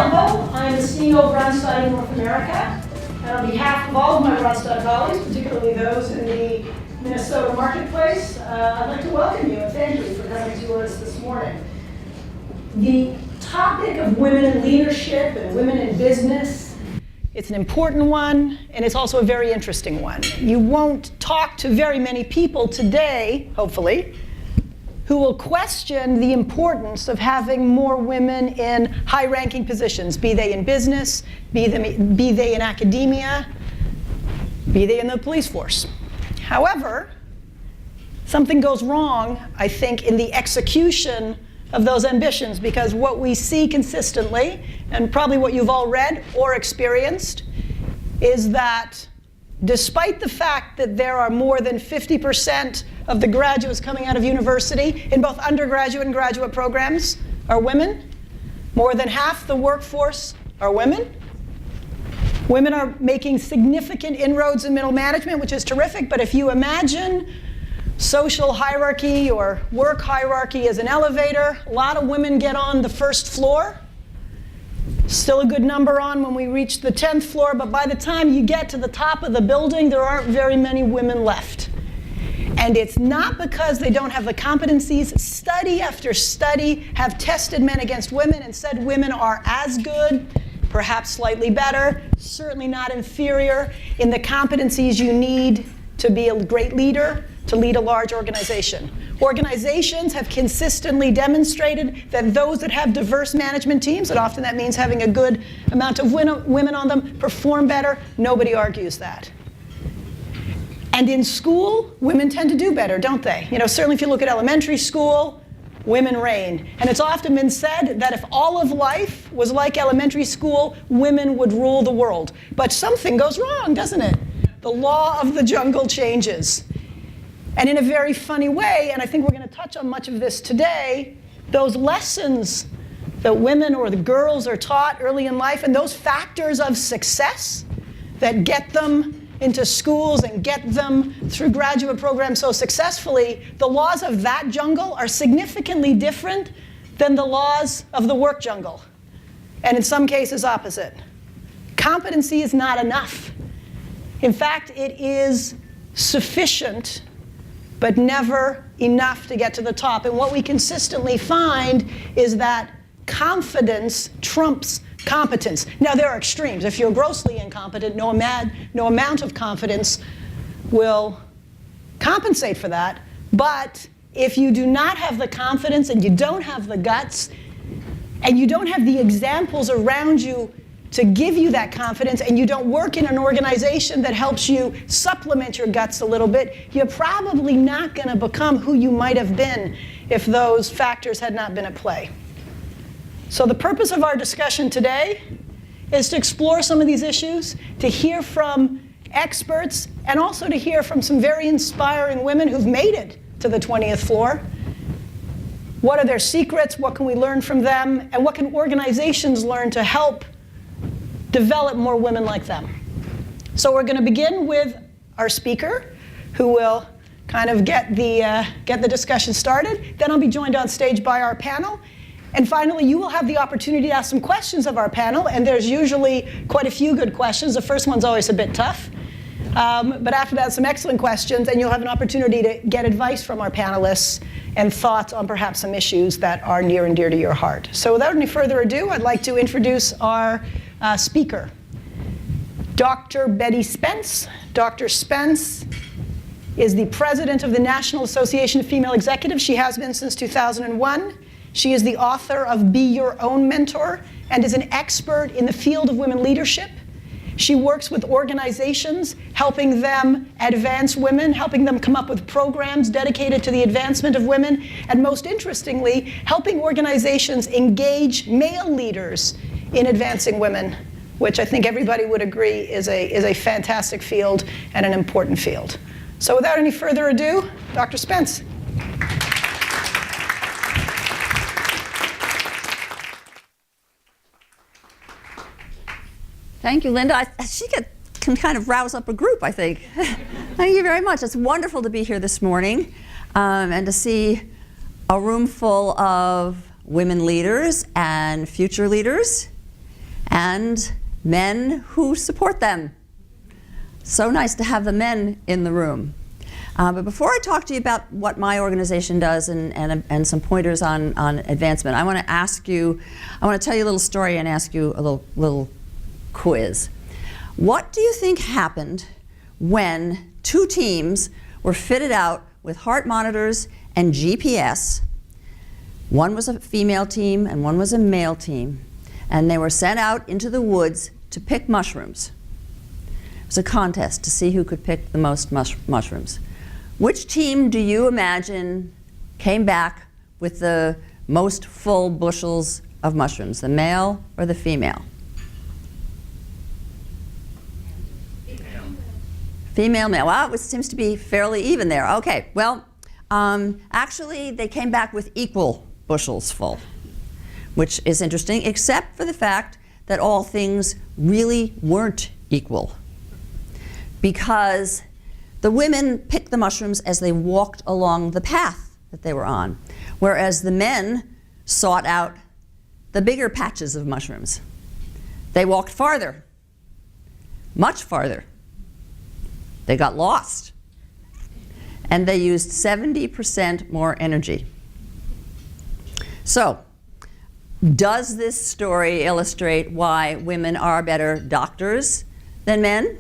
Alvo. I'm the CEO of Randstad North America. And on behalf of all of my Randstad colleagues, particularly those in the Minnesota marketplace, I'd like to welcome you and thank you for coming to us this morning. The topic of women in leadership and women in business, it's an important one, and it's also a very interesting one. You won't talk to very many people today, hopefully, who will question the importance of having more women in high-ranking positions, be they in business, be they in academia, be they in the police force. However, something goes wrong, I think, in the execution of those ambitions, because what we see consistently, and probably what you've all read or experienced, is that despite the fact that there are more than 50% of the graduates coming out of university in both undergraduate and graduate programs are women, more than half the workforce are women. Women are making significant inroads in middle management, which is terrific, but if you imagine social hierarchy or work hierarchy as an elevator, a lot of women get on the first floor. Still a good number on when we reach the 10th floor, but by the time you get to the top of the building, there aren't very many women left. And it's not because they don't have the competencies. Study after study have tested men against women and said women are as good, perhaps slightly better, certainly not inferior in the competencies you need to be a great leader, to lead a large organization. Organizations have consistently demonstrated that those that have diverse management teams, and often that means having a good amount of women on them, perform better. Nobody argues that. And in school, women tend to do better, don't they? You know, certainly if you look at elementary school, women reign. And it's often been said that if all of life was like elementary school, women would rule the world. But something goes wrong, doesn't it? The law of the jungle changes. And in a very funny way, and I think we're going to touch on much of this today, those lessons that women or the girls are taught early in life, and those factors of success that get them into schools and get them through graduate programs so successfully, the laws of that jungle are significantly different than the laws of the work jungle. And in some cases, opposite. Competency is not enough. In fact, it is sufficient, but never enough to get to the top. And what we consistently find is that confidence trumps competence. Now, there are extremes. If you're grossly incompetent, no amount of confidence will compensate for that. But if you do not have the confidence and you don't have the guts and you don't have the examples around you to give you that confidence, and you don't work in an organization that helps you supplement your guts a little bit, you're probably not going to become who you might have been if those factors had not been at play. So the purpose of our discussion today is to explore some of these issues, to hear from experts, and also to hear from some very inspiring women who've made it to the 20th floor. What are their secrets? What can we learn from them? And what can organizations learn to help develop more women like them? So we're going to begin with our speaker, who will kind of get the discussion started. Then I'll be joined on stage by our panel. And finally, you will have the opportunity to ask some questions of our panel, and there's usually quite a few good questions. The first one's always a bit tough. But after that, some excellent questions, and you'll have an opportunity to get advice from our panelists and thoughts on perhaps some issues that are near and dear to your heart. So without any further ado, I'd like to introduce our speaker, Dr. Betty Spence. Dr. Spence is the president of the National Association of Female Executives. She has been since 2001. She is the author of Be Your Own Mentor and is an expert in the field of women leadership. She works with organizations, helping them advance women, helping them come up with programs dedicated to the advancement of women, and most interestingly, helping organizations engage male leaders in advancing women, which I think everybody would agree is a fantastic field and an important field. So without any further ado, Dr. Spence. Thank you, Linda. She can kind of rouse up a group, I think. Thank you very much. It's wonderful to be here this morning and to see a room full of women leaders and future leaders and men who support them. So nice to have the men in the room. But before I talk to you about what my organization does and some pointers on advancement, I want to tell you a little story and ask you a little quiz. What do you think happened when two teams were fitted out with heart monitors and GPS? One was a female team and one was a male team, and they were sent out into the woods to pick mushrooms. It was a contest to see who could pick the most mushrooms. Which team do you imagine came back with the most full bushels of mushrooms, the male or the female? Female, male. Well, it seems to be fairly even there. Okay, well, actually they came back with equal bushels full, which is interesting, except for the fact that all things really weren't equal. Because the women picked the mushrooms as they walked along the path that they were on, whereas the men sought out the bigger patches of mushrooms. They walked farther, much farther. They got lost, and they used 70% more energy. So, does this story illustrate why women are better doctors than men,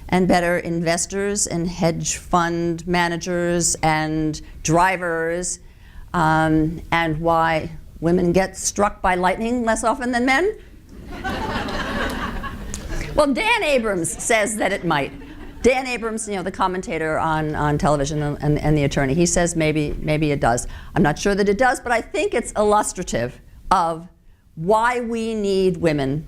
and better investors and hedge fund managers and drivers, and why women get struck by lightning less often than men? Well, Dan Abrams says that it might. Dan Abrams, the commentator on television and the attorney, he says maybe it does. I'm not sure that it does, but I think it's illustrative of why we need women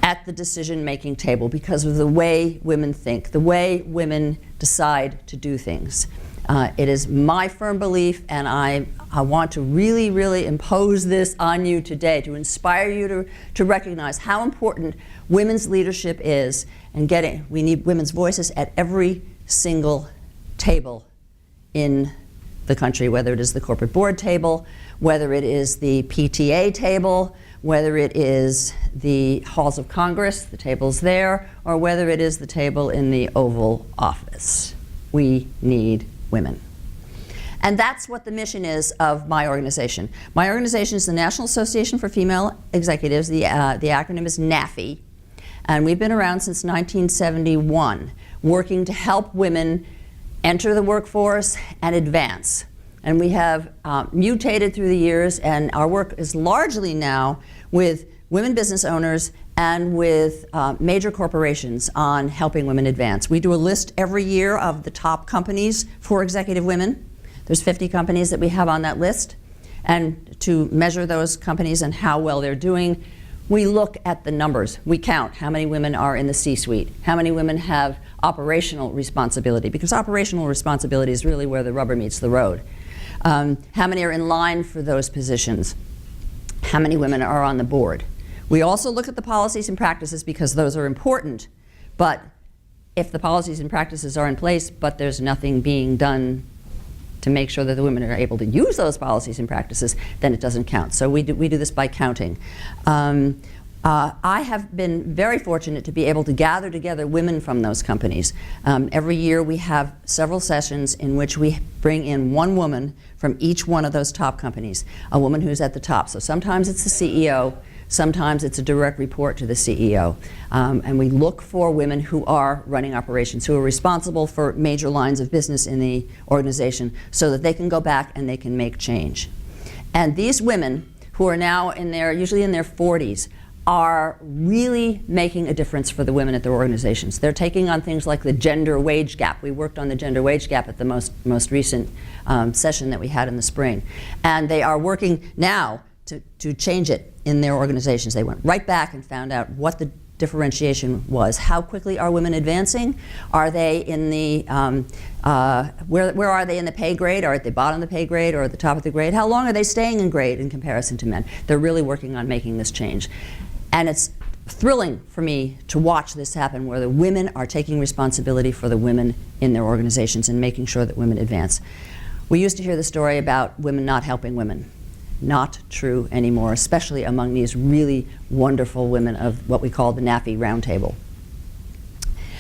at the decision-making table, because of the way women think, the way women decide to do things. It is my firm belief, and I want to really, really impose this on you today to inspire you to recognize how important women's leadership is, and we need women's voices at every single table in the country, whether it is the corporate board table, whether it is the PTA table, whether it is the halls of Congress, the tables there, or whether it is the table in the Oval Office. We need women. And that's what the mission is of my organization. My organization is the National Association for Female Executives. The acronym is NAFE. And we've been around since 1971, working to help women enter the workforce and advance. And we have mutated through the years, and our work is largely now with women business owners and with major corporations on helping women advance. We do a list every year of the top companies for executive women. There's 50 companies that we have on that list. And to measure those companies and how well they're doing, we look at the numbers. We count how many women are in the C-suite, how many women have operational responsibility, because operational responsibility is really where the rubber meets the road. How many are in line for those positions? How many women are on the board? We also look at the policies and practices, because those are important. But if the policies and practices are in place, but there's nothing being done to make sure that the women are able to use those policies and practices, then it doesn't count. So we do this by counting. I have been very fortunate to be able to gather together women from those companies. Every year we have several sessions in which we bring in one woman from each one of those top companies, a woman who's at the top. So sometimes it's the CEO, sometimes it's a direct report to the CEO. And we look for women who are running operations, who are responsible for major lines of business in the organization, so that they can go back and they can make change. And these women, who are now usually in their 40s, are really making a difference for the women at their organizations. They're taking on things like the gender wage gap. We worked on the gender wage gap at the most recent session that we had in the spring. And they are working now to change it in their organizations. They went right back and found out what the differentiation was. How quickly are women advancing? Are they in the, where are they in the pay grade? Are at the bottom of the pay grade or at the top of the grade? How long are they staying in grade in comparison to men? They're really working on making this change. And it's thrilling for me to watch this happen, where the women are taking responsibility for the women in their organizations and making sure that women advance. We used to hear the story about women not helping women. not true anymore, especially among these really wonderful women of what we call the NAFI Roundtable.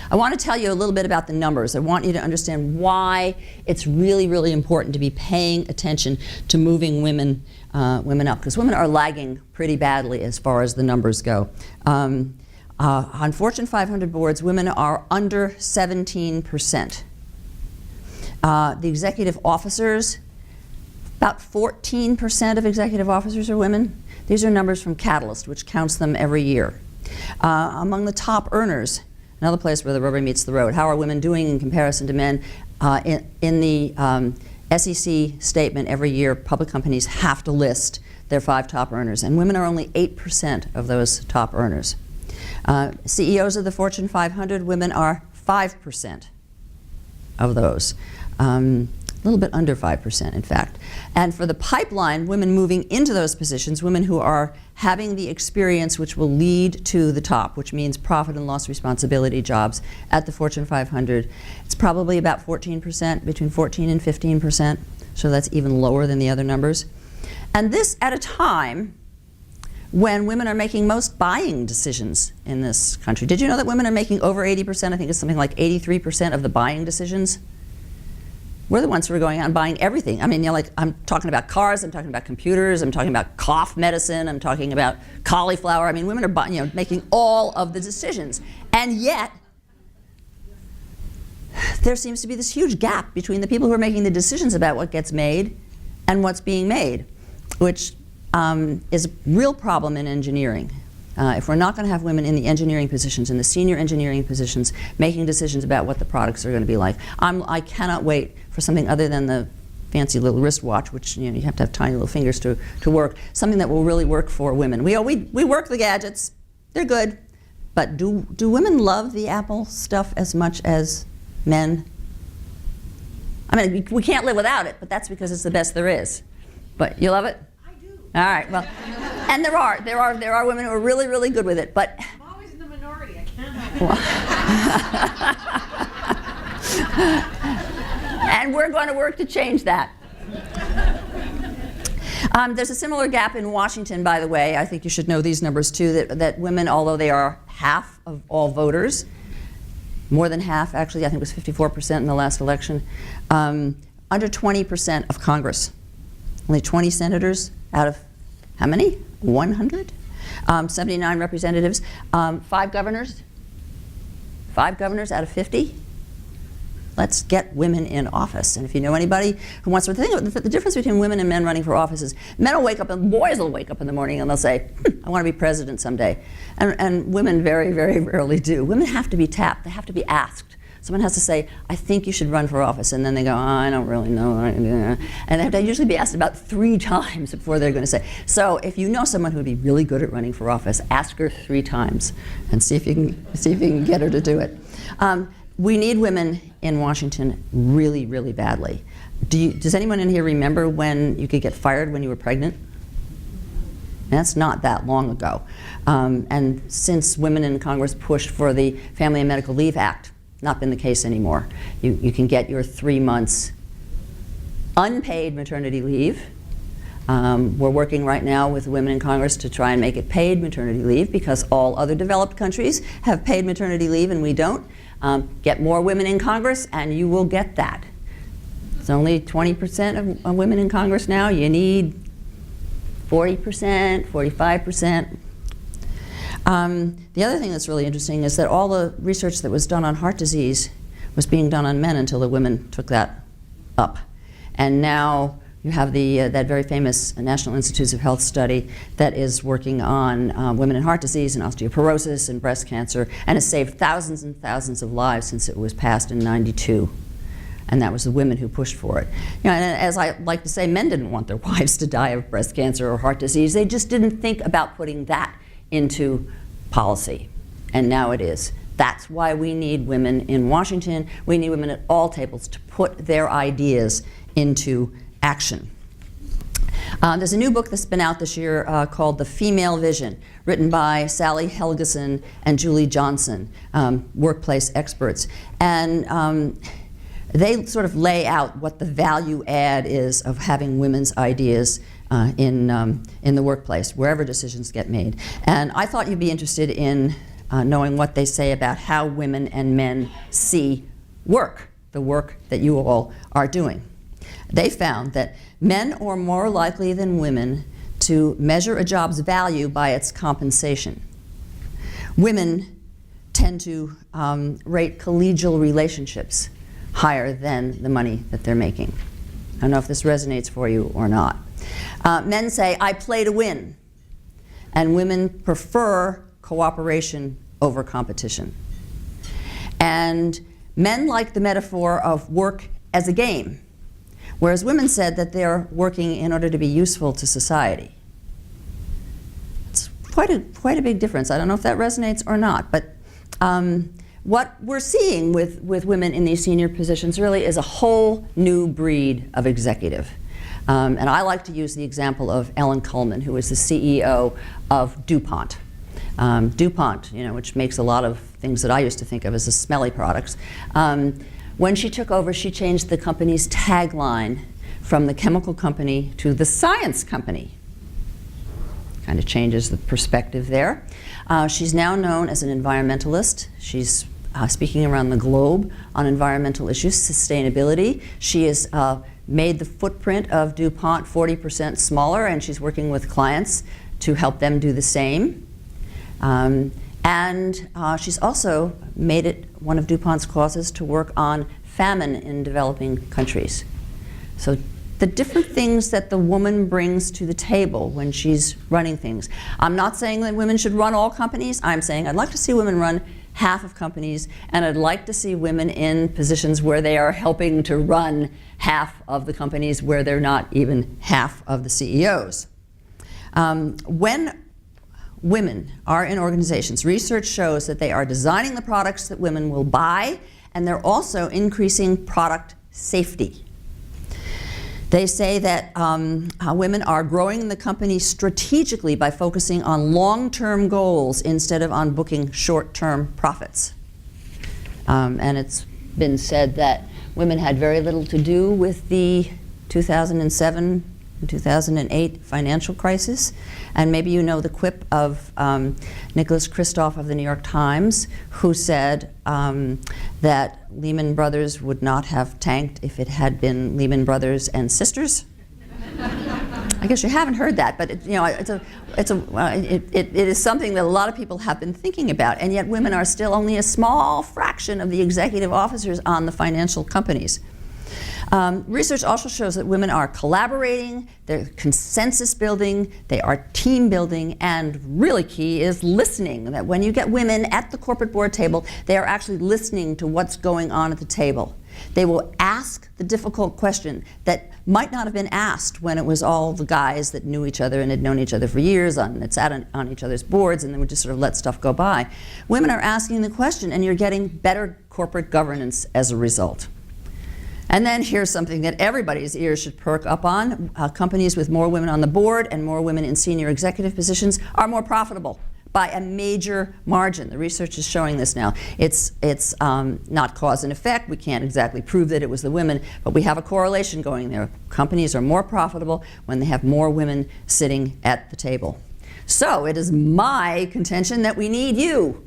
I want to tell you a little bit about the numbers. I want you to understand why it's really, really important to be paying attention to moving women up, because women are lagging pretty badly as far as the numbers go. On Fortune 500 boards, women are under 17%. The executive officers, about 14% of executive officers are women. These are numbers from Catalyst, which counts them every year. Among the top earners, another place where the rubber meets the road, how are women doing in comparison to men? In the SEC statement every year, public companies have to list their 5 top earners, and women are only 8% of those top earners. CEOs of the Fortune 500, women are 5% of those. A little bit under 5%, in fact. And for the pipeline, women moving into those positions, women who are having the experience which will lead to the top, which means profit and loss responsibility jobs at the Fortune 500, it's probably about 14%, between 14 and 15%, so that's even lower than the other numbers. And this at a time when women are making most buying decisions in this country. Did you know that women are making over 80%? I think it's something like 83% of the buying decisions. We're the ones who are going out and buying everything. I mean, you know, like, I'm talking about cars, I'm talking about computers, I'm talking about cough medicine, I'm talking about cauliflower. I mean, women are buying, you know, making all of the decisions. And yet, there seems to be this huge gap between the people who are making the decisions about what gets made and what's being made, which is a real problem in engineering. If we're not going to have women in the engineering positions, in the senior engineering positions, making decisions about what the products are going to be like, I cannot wait for something other than the fancy little wristwatch, which, you know, you have to have tiny little fingers to work, something that will really work for women. We work the gadgets, they're good, but do women love the Apple stuff as much as men? I mean, we can't live without it, but that's because it's the best there is. But you love it? I do. All right, well, and there are women who are really, really good with it, but I'm always in the minority. I can't have it. and we're going to work to change that. There's a similar gap in Washington, by the way. I think you should know these numbers too, that women, although they are half of all voters, more than half, actually, I think it was 54% in the last election, under 20% of Congress. Only 20 senators out of how many? 100? 79 representatives. 5 governors. 5 governors out of 50. Let's get women in office. And if you know anybody who wants to think, the difference between women and men running for office is men will wake up, and boys will wake up in the morning and they'll say, I want to be president someday. And women very, very rarely do. Women have to be tapped. They have to be asked. Someone has to say, I think you should run for office. And then they go, oh, I don't really know. And they have to usually be asked about 3 times before they're going to say. So if you know someone who would be really good at running for office, ask her 3 times and see if you can get her to do it. We need women in Washington really, really badly. Does anyone in here remember when you could get fired when you were pregnant? That's not that long ago. And since women in Congress pushed for the Family and Medical Leave Act, not been the case anymore. You can get your 3 months unpaid maternity leave. We're working right now with women in Congress to try and make it paid maternity leave, because all other developed countries have paid maternity leave and we don't. Get more women in Congress and you will get that. It's only 20% of women in Congress now. You need 40%, 45%. The other thing that's really interesting is that all the research that was done on heart disease was being done on men until the women took that up. And now you have that very famous National Institutes of Health study that is working on women in heart disease and osteoporosis and breast cancer, and has saved thousands and thousands of lives since it was passed in '92. And that was the women who pushed for it. You know, and as I like to say, men didn't want their wives to die of breast cancer or heart disease. They just didn't think about putting that into policy. And now it is. That's why we need women in Washington. We need women at all tables to put their ideas into action. There's a new book that's been out this year called The Female Vision, written by Sally Helgeson and Julie Johnson, workplace experts. And they sort of lay out what the value add is of having women's ideas in the workplace, wherever decisions get made. And I thought you'd be interested in knowing what they say about how women and men see work, the work that you all are doing. They found that men are more likely than women to measure a job's value by its compensation. Women tend to rate collegial relationships higher than the money that they're making. I don't know if this resonates for you or not. Men say, I play to win, and women prefer cooperation over competition. And men like the metaphor of work as a game, whereas women said that they're working in order to be useful to society. It's quite a big difference. I don't know if that resonates or not, but what we're seeing with women in these senior positions really is a whole new breed of executive. And I like to use the example of Ellen Kullman, who is the CEO of DuPont. DuPont, which makes a lot of things that I used to think of as the smelly products. When she took over, she changed the company's tagline from the chemical company to the science company. Kind of changes the perspective there. She's now known as an environmentalist. She's speaking around the globe on environmental issues, sustainability. She has made the footprint of DuPont 40% smaller, and she's working with clients to help them do the same. And she's also made it one of DuPont's causes to work on famine in developing countries. So the different things that the woman brings to the table when she's running things. I'm not saying that women should run all companies. I'm saying I'd like to see women run half of companies, and I'd like to see women in positions where they are helping to run half of the companies where they're not even half of the CEOs. When women are in organizations, research shows that they are designing the products that women will buy, and they're also increasing product safety. They say that women are growing the company strategically by focusing on long-term goals instead of on booking short-term profits. And it's been said that women had very little to do with the 2007 and 2008 financial crisis. And maybe you know the quip of Nicholas Kristof of the New York Times, who said that Lehman Brothers would not have tanked if it had been Lehman Brothers and Sisters. I guess you haven't heard that, but it is something that a lot of people have been thinking about, and yet women are still only a small fraction of the executive officers on the financial companies. Research also shows that women are collaborating, they're consensus building, they are team building, and really key is listening. That when you get women at the corporate board table, they are actually listening to what's going on at the table. They will ask the difficult question that might not have been asked when it was all the guys that knew each other and had known each other for years and sat on each other's boards and then would just sort of let stuff go by. Women are asking the question, and you're getting better corporate governance as a result. And then here's something that everybody's ears should perk up on. Companies with more women on the board and more women in senior executive positions are more profitable by a major margin. The research is showing this now. It's not cause and effect. We can't exactly prove that it was the women, but we have a correlation going there. Companies are more profitable when they have more women sitting at the table. So it is my contention that we need you,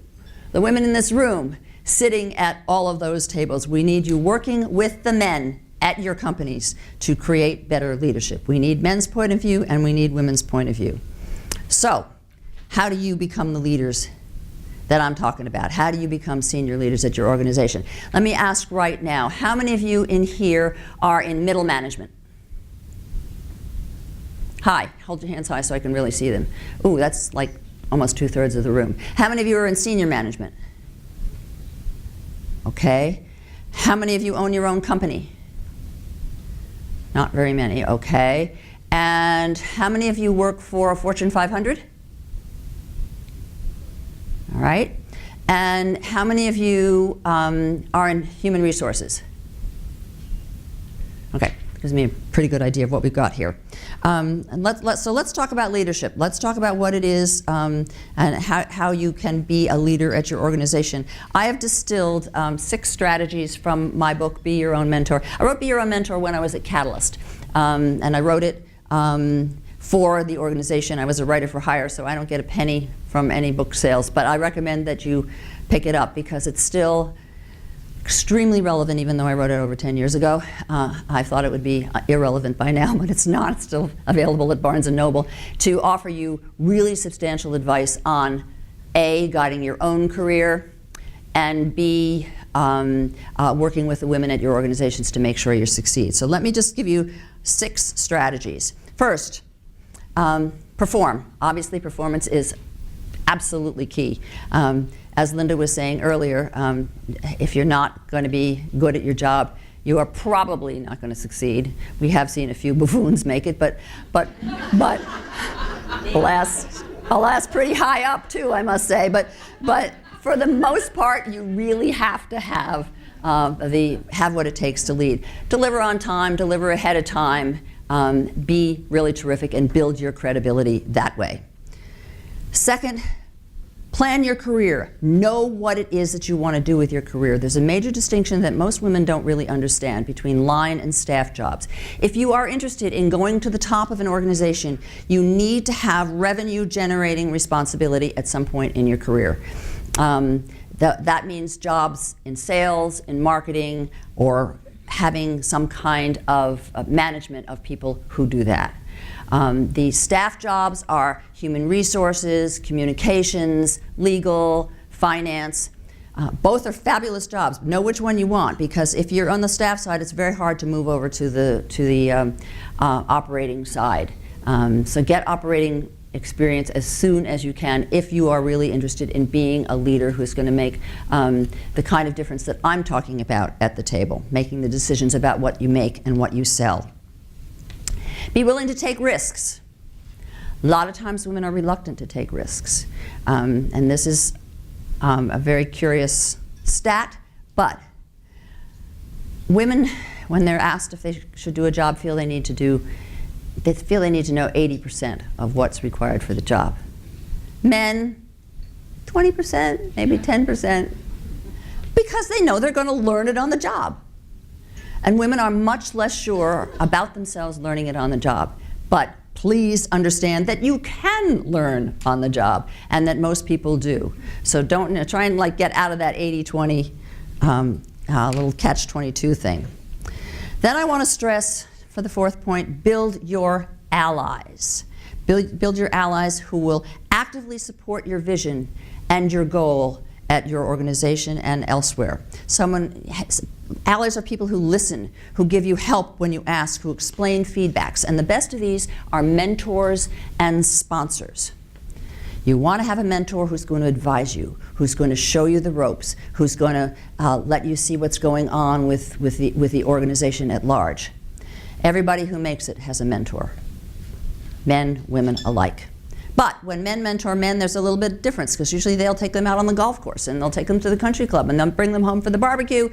the women in this room, sitting at all of those tables. We need you working with the men at your companies to create better leadership. We need men's point of view and we need women's point of view. So, how do you become the leaders that I'm talking about? How do you become senior leaders at your organization? Let me ask right now, how many of you in here are in middle management? Hi, hold your hands high so I can really see them. Ooh, that's like almost 2/3 of the room. How many of you are in senior management? Okay. How many of you own your own company? Not very many, okay. And how many of you work for a Fortune 500? All right. And how many of you are in human resources? Okay, gives me a pretty good idea of what we've got here. And let's talk about leadership. Let's talk about what it is and how you can be a leader at your organization. I have distilled 6 strategies from my book, Be Your Own Mentor. I wrote Be Your Own Mentor when I was at Catalyst. And I wrote it for the organization. I was a writer for hire, so I don't get a penny from any book sales, but I recommend that you pick it up because it's still extremely relevant, even though I wrote it over 10 years ago. I thought it would be irrelevant by now, but it's not. It's still available at Barnes & Noble to offer you really substantial advice on A, guiding your own career, and B, working with the women at your organizations to make sure you succeed. So let me just give you 6 strategies. First, perform. Obviously, performance is absolutely key. As Linda was saying earlier, if you're not going to be good at your job, you are probably not going to succeed. We have seen a few buffoons make it, but alas, pretty high up too, I must say. But for the most part, you really have to have what it takes to lead. Deliver on time, deliver ahead of time, be really terrific, and build your credibility that way. Second, plan your career. Know what it is that you want to do with your career. There's a major distinction that most women don't really understand between line and staff jobs. If you are interested in going to the top of an organization, you need to have revenue generating responsibility at some point in your career. That means jobs in sales, in marketing, or having some kind of management of people who do that. The staff jobs are human resources, communications, legal, finance. Both are fabulous jobs. Know which one you want, because if you're on the staff side, it's very hard to move over to the operating side. So get operating experience as soon as you can if you are really interested in being a leader who's going to make the kind of difference that I'm talking about at the table, making the decisions about what you make and what you sell. Be willing to take risks. A lot of times women are reluctant to take risks. And this is a very curious stat, but women, when they're asked if they should do a job, feel they need to know 80% of what's required for the job. Men, 20%, maybe 10%, because they know they're going to learn it on the job. And women are much less sure about themselves learning it on the job. But please understand that you can learn on the job, and that most people do. So don't try and get out of that 80-20 little catch-22 thing. Then I want to stress, for the 4th point, build your allies. Build your allies who will actively support your vision and your goal at your organization and elsewhere. Allies are people who listen, who give you help when you ask, who explain feedbacks. And the best of these are mentors and sponsors. You want to have a mentor who's going to advise you, who's going to show you the ropes, who's going to let you see what's going on with the organization at large. Everybody who makes it has a mentor, men, women alike. But when men mentor men, there's a little bit of difference, because usually they'll take them out on the golf course, and they'll take them to the country club, and they'll bring them home for the barbecue.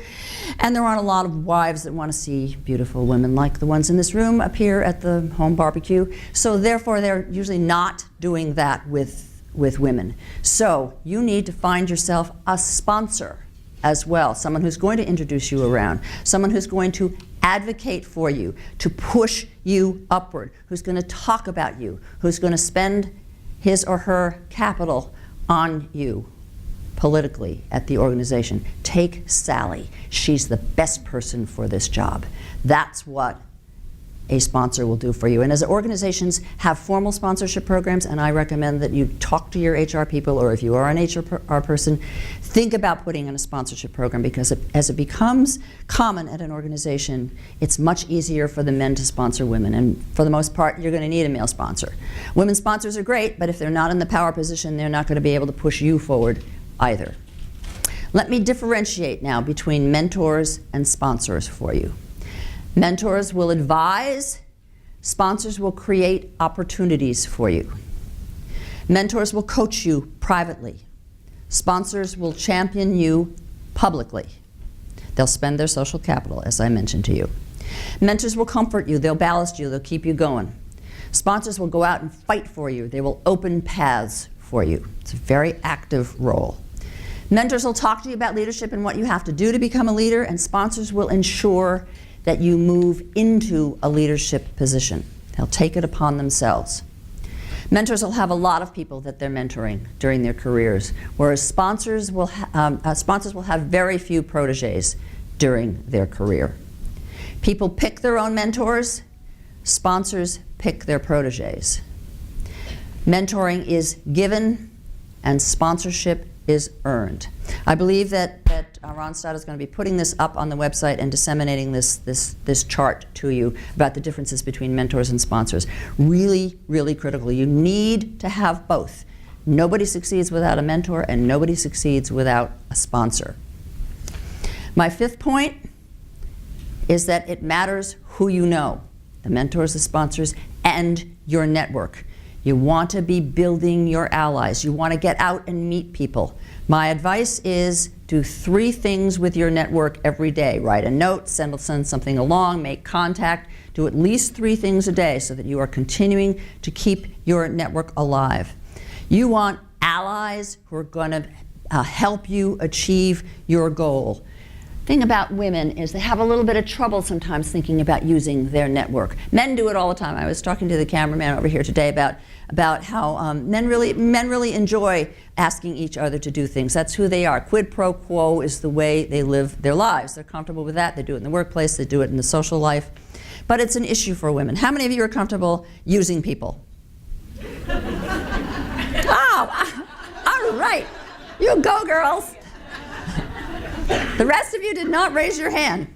And there aren't a lot of wives that want to see beautiful women like the ones in this room appear at the home barbecue. So therefore, they're usually not doing that with women. So you need to find yourself a sponsor as well, someone who's going to introduce you around, someone who's going to advocate for you, to push you upward, who's going to talk about you, who's going to spend his or her capital on you politically at the organization. Take Sally. She's the best person for this job. That's what a sponsor will do for you. And as organizations have formal sponsorship programs, and I recommend that you talk to your HR people, or if you are an HR person, think about putting in a sponsorship program, because as it becomes common at an organization, it's much easier for the men to sponsor women. And for the most part, you're going to need a male sponsor. Women sponsors are great, but if they're not in the power position, they're not going to be able to push you forward either. Let me differentiate now between mentors and sponsors for you. Mentors will advise, sponsors will create opportunities for you. Mentors will coach you privately. Sponsors will champion you publicly. They'll spend their social capital, as I mentioned to you. Mentors will comfort you, they'll ballast you, they'll keep you going. Sponsors will go out and fight for you, they will open paths for you. It's a very active role. Mentors will talk to you about leadership and what you have to do to become a leader, and sponsors will ensure that you move into a leadership position. They'll take it upon themselves. Mentors will have a lot of people that they're mentoring during their careers, whereas sponsors will have very few proteges during their career. People pick their own mentors. Sponsors pick their proteges. Mentoring is given and sponsorship is earned. I believe that Randstad is going to be putting this up on the website and disseminating this chart to you about the differences between mentors and sponsors. Really, really critical. You need to have both. Nobody succeeds without a mentor and nobody succeeds without a sponsor. My fifth point is that it matters who you know, the mentors, the sponsors, and your network. You want to be building your allies. You want to get out and meet people. My advice is do 3 things with your network every day. Write a note, send something along, make contact. Do at least 3 things a day so that you are continuing to keep your network alive. You want allies who are going to help you achieve your goal. The thing about women is they have a little bit of trouble sometimes thinking about using their network. Men do it all the time. I was talking to the cameraman over here today about how men really enjoy asking each other to do things. That's who they are. Quid pro quo is the way they live their lives. They're comfortable with that. They do it in the workplace. They do it in the social life. But it's an issue for women. How many of you are comfortable using people? Oh, all right. You go, girls. The rest of you did not raise your hand.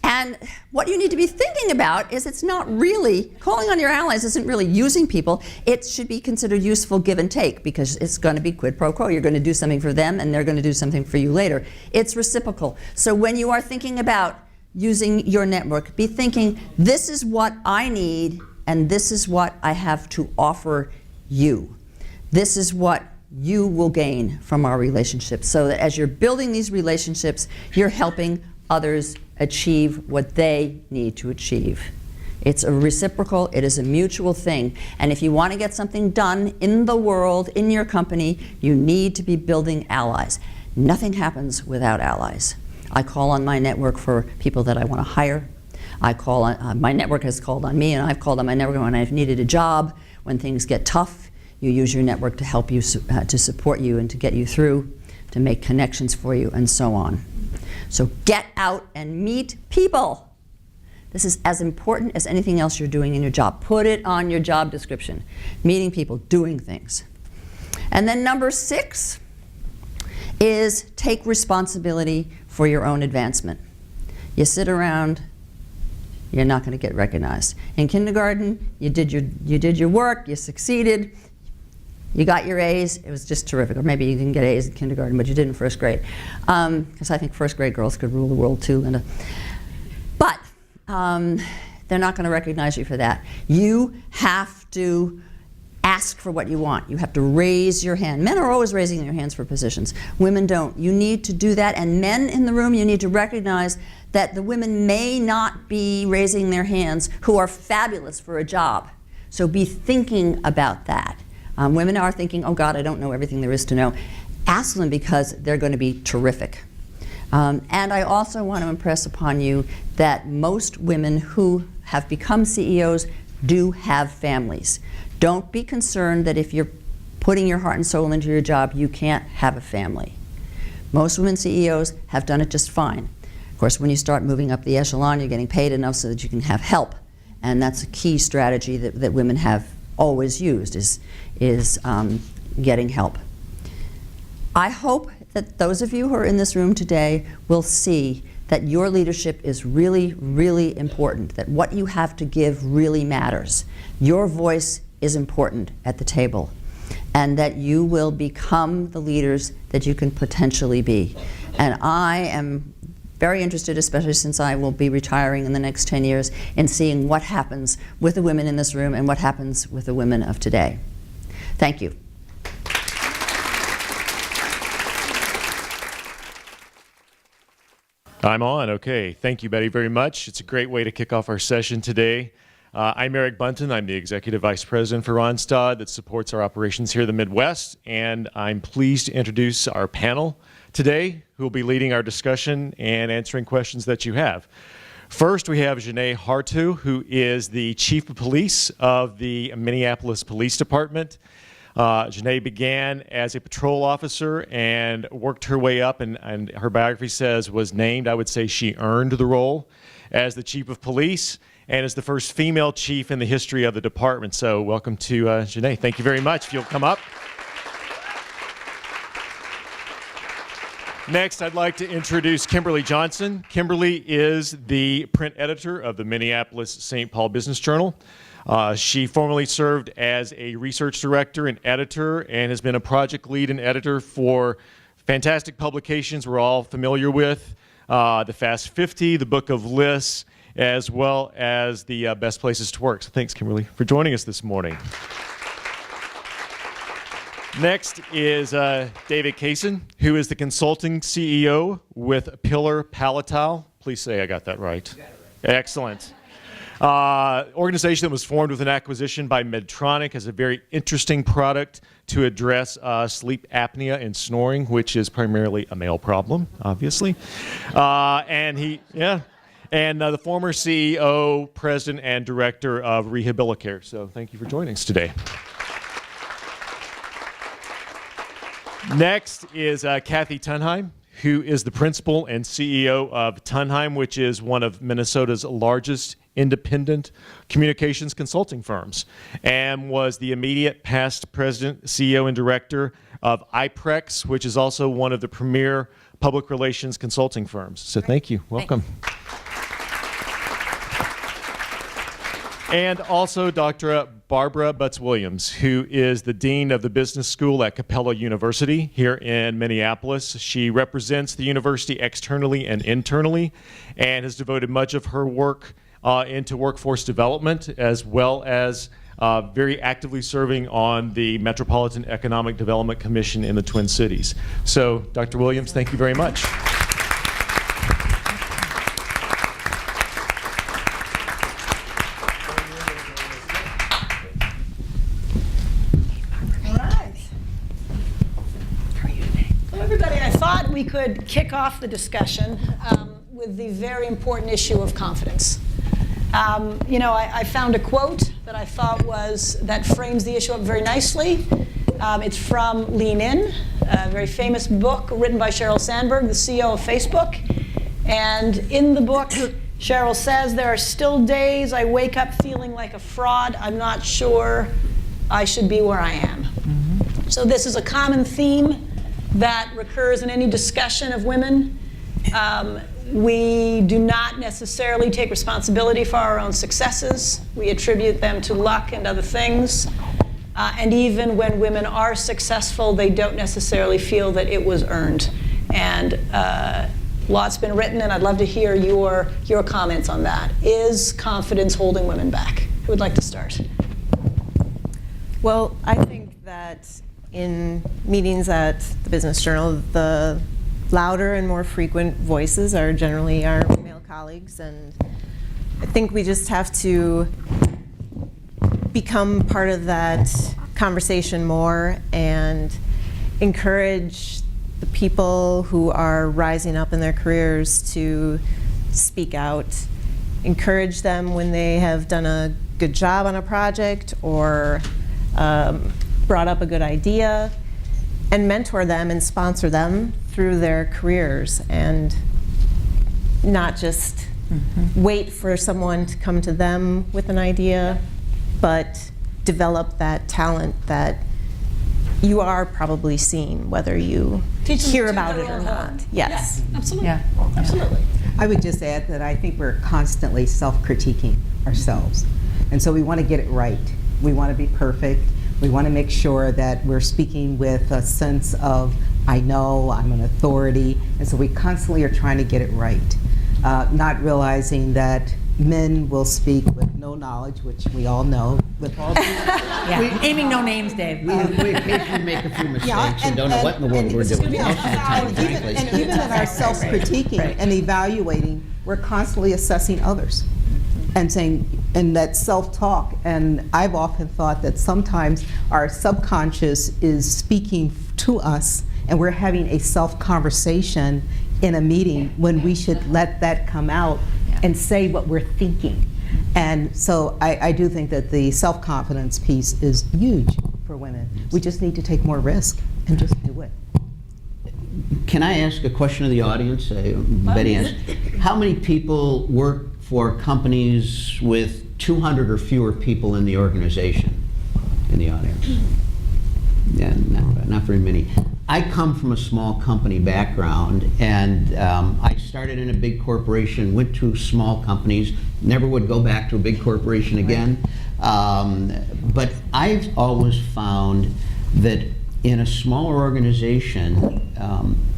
And what you need to be thinking about is it's not really, calling on your allies isn't really using people. It should be considered useful give and take because it's going to be quid pro quo. You're going to do something for them and they're going to do something for you later. It's reciprocal. So when you are thinking about using your network, be thinking, this is what I need and this is what I have to offer you. This is what you will gain from our relationship, so that as you're building these relationships, you're helping others achieve what they need to achieve. It's a reciprocal, it is a mutual thing. And if you want to get something done in the world, in your company, you need to be building allies. Nothing happens without allies. I call on my network for people that I want to hire. I call on, my network has called on me, and I've called on my network when I've needed a job, when things get tough. You use your network to help you, to support you and to get you through, to make connections for you, and so on. So get out and meet people. This is as important as anything else you're doing in your job. Put it on your job description. Meeting people, doing things. And then number 6 is take responsibility for your own advancement. You sit around, you're not going to get recognized. In kindergarten, you did your work, you succeeded, you got your A's, it was just terrific. Or maybe you didn't get A's in kindergarten, but you did in first grade. Because I think first grade girls could rule the world too, Linda. But they're not going to recognize you for that. You have to ask for what you want. You have to raise your hand. Men are always raising their hands for positions. Women don't. You need to do that. And men in the room, you need to recognize that the women may not be raising their hands who are fabulous for a job. So be thinking about that. Women are thinking, oh God, I don't know everything there is to know. Ask them because they're going to be terrific. And I also want to impress upon you that most women who have become CEOs do have families. Don't be concerned that if you're putting your heart and soul into your job, you can't have a family. Most women CEOs have done it just fine. Of course, when you start moving up the echelon, you're getting paid enough so that you can have help. And that's a key strategy that women have always used, is getting help. I hope that those of you who are in this room today will see that your leadership is really, really important, that what you have to give really matters. Your voice is important at the table, and that you will become the leaders that you can potentially be. And I am very interested, especially since I will be retiring in the next 10 years, in seeing what happens with the women in this room and what happens with the women of today. Thank you. I'm on. Okay. Thank you, Betty, very much. It's a great way to kick off our session today. I'm Eric Bunton. I'm the Executive Vice President for Randstad that supports our operations here in the Midwest, and I'm pleased to introduce our panel today who will be leading our discussion and answering questions that you have. First, we have Janae Hartu, who is the Chief of Police of the Minneapolis Police Department. Janae began as a patrol officer and worked her way up, and her biography says was named, I would say she earned the role, as the Chief of Police and is the first female chief in the history of the department. So welcome to Janae. Thank you very much. If you'll come up. Next, I'd like to introduce Kimberly Johnson. Kimberly is the print editor of the Minneapolis-St. Paul Business Journal. She formerly served as a research director and editor and has been a project lead and editor for fantastic publications we're all familiar with, the Fast 50, the Book of Lists, as well as the Best Places to Work. So thanks, Kimberly, for joining us this morning. Next is David Kaysen, who is the consulting CEO with Pillar Palatal. Please say I got that right. You got it right. Excellent. Organization that was formed with an acquisition by Medtronic, has a very interesting product to address sleep apnea and snoring, which is primarily a male problem, obviously. And the former CEO, president, and director of Rehabilicare. So thank you for joining us today. Next is Kathy Tunheim, who is the principal and CEO of Tunheim, which is one of Minnesota's largest independent communications consulting firms, and was the immediate past president, CEO, and director of IPREX, which is also one of the premier public relations consulting firms. So thank you. Welcome. And also Dr. Barbara Butts-Williams, who is the Dean of the Business School at Capella University here in Minneapolis. She represents the university externally and internally and has devoted much of her work into workforce development, as well as very actively serving on the Metropolitan Economic Development Commission in the Twin Cities. So, Dr. Williams, thank you very much. We could kick off the discussion with the very important issue of confidence. I found a quote that I thought that frames the issue up very nicely. It's from Lean In, a very famous book written by Sheryl Sandberg, the CEO of Facebook. And in the book, Sheryl says, "There are still days I wake up feeling like a fraud. I'm not sure I should be where I am." Mm-hmm. So this is a common theme that recurs in any discussion of women. We do not necessarily take responsibility for our own successes. We attribute them to luck and other things. And even when women are successful, they don't necessarily feel that it was earned. And lots been written, and I'd love to hear your comments on that. Is confidence holding women back? Who would like to start? Well, I think that in meetings at the Business Journal, the louder and more frequent voices are generally our male colleagues, and I think we just have to become part of that conversation more and encourage the people who are rising up in their careers to speak out, encourage them when they have done a good job on a project or brought up a good idea, and mentor them and sponsor them through their careers, and not just wait for someone to come to them with an idea, but develop that talent that you are probably seeing, whether you hear about it or not. Yes. Absolutely. Yeah. Absolutely. I would just add that I think we're constantly self-critiquing ourselves. And so we want to get it right. We want to be perfect. We want to make sure that we're speaking with a sense of, I know, I'm an authority. And so we constantly are trying to get it right. Not realizing that men will speak with no knowledge, which we all know. With all Naming no names, Dave. We occasionally make a few mistakes and don't know what in the world we're doing. And even in our self-critiquing and evaluating, we're constantly assessing others and saying, and that self-talk. And I've often thought that sometimes our subconscious is speaking to us, and we're having a self-conversation in a meeting when we should let that come out and say what we're thinking. And so I do think that the self-confidence piece is huge for women. We just need to take more risk and just do it. Can I ask a question of the audience? Betty asked, how many people work for companies with 200 or fewer people in the organization in the audience? Yeah, not very many. I come from a small company background, and I started in a big corporation, went to small companies, never would go back to a big corporation again. But I've always found that in a smaller organization,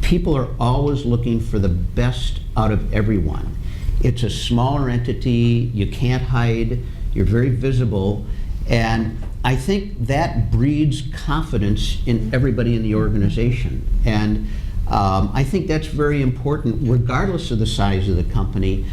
people are always looking for the best out of everyone. It's a smaller entity, you can't hide, you're very visible, and I think that breeds confidence in everybody in the organization. And I think that's very important, regardless of the size of the company.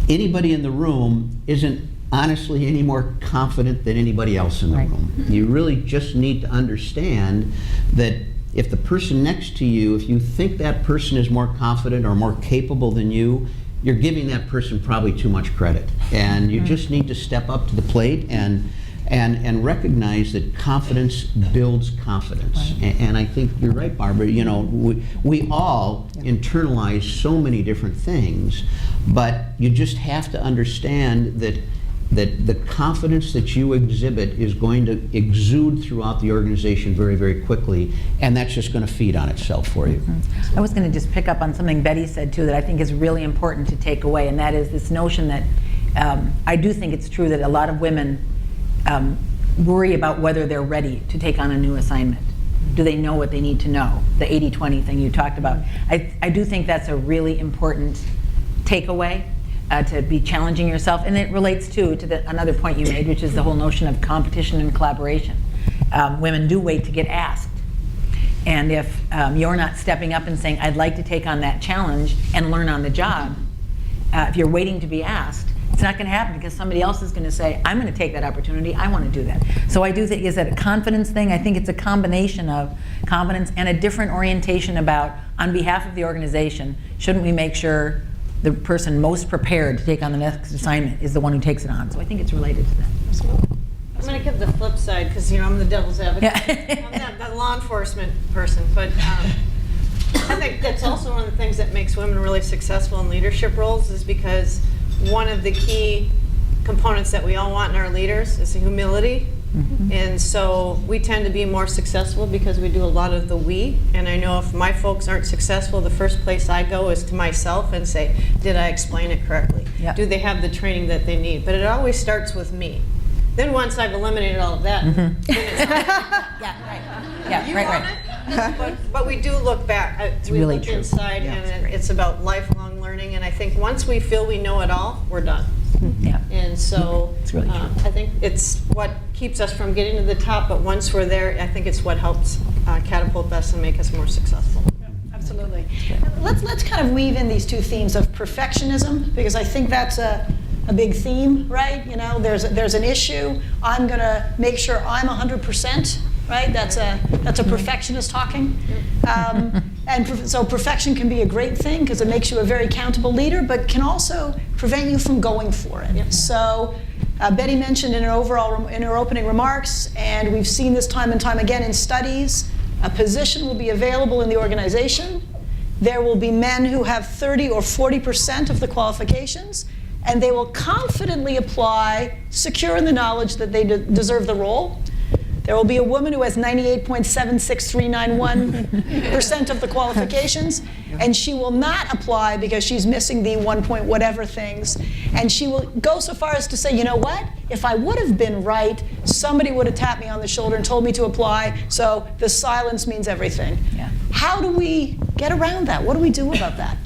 Anybody in the room isn't honestly any more confident than anybody else in the room. You really just need to understand that if the person next to you, if you think that person is more confident or more capable than you, you're giving that person probably too much credit. And you just need to step up to the plate and recognize that confidence builds confidence. And I think you're right, Barbara. You know, we all internalize so many different things, but you just have to understand that the confidence that you exhibit is going to exude throughout the organization very, very quickly, and that's just going to feed on itself for you. I was going to just pick up on something Betty said too that I think is really important to take away, and that is this notion that I do think it's true that a lot of women worry about whether they're ready to take on a new assignment. Do they know what they need to know? The 80-20 thing you talked about. I do think that's a really important takeaway. To be challenging yourself, and it relates to another point you made, which is the whole notion of competition and collaboration. Women do wait to get asked, and if you're not stepping up and saying, I'd like to take on that challenge and learn on the job, if you're waiting to be asked, it's not going to happen because somebody else is going to say, I'm going to take that opportunity, I want to do that. So I do think, is that a confidence thing? I think it's a combination of confidence and a different orientation about, on behalf of the organization, shouldn't we make sure the person most prepared to take on the next assignment is the one who takes it on. So I think it's related to that. Absolutely. I'm going to give the flip side because, you know, I'm the devil's advocate. Yeah. I'm not the law enforcement person, but I think that's also one of the things that makes women really successful in leadership roles is because one of the key components that we all want in our leaders is humility. And so we tend to be more successful because we do a lot of the we. And I know if my folks aren't successful, the first place I go is to myself and say, did I explain it correctly? Yep. Do they have the training that they need? But it always starts with me. Then once I've eliminated all of that, then it's right. But we do look back. We really look true. Inside, Yeah, and it's about lifelong learning. And I think once we feel we know it all, we're done. Yeah. And so It's really true. I think it's what keeps us from getting to the top, but once we're there, I think it's what helps catapult us and make us more successful. Absolutely. Let's kind of weave in these two themes of perfectionism, because I think that's a big theme, right? You know, there's an issue. I'm going to make sure I'm 100%, right? That's a perfectionist talking. So perfection can be a great thing because it makes you a very accountable leader, but can also prevent you from going for it. Yep. So Betty mentioned in her opening remarks, and we've seen this time and time again in studies, a position will be available in the organization. There will be men who have 30 or 40% of the qualifications, and they will confidently apply, secure in the knowledge that they deserve the role. There will be a woman who has 98.76391% of the qualifications, and she will not apply because she's missing the 1 point whatever things. And she will go so far as to say, you know what? If I would have been right, somebody would have tapped me on the shoulder and told me to apply, so the silence means everything. Yeah. How do we get around that? What do we do about that?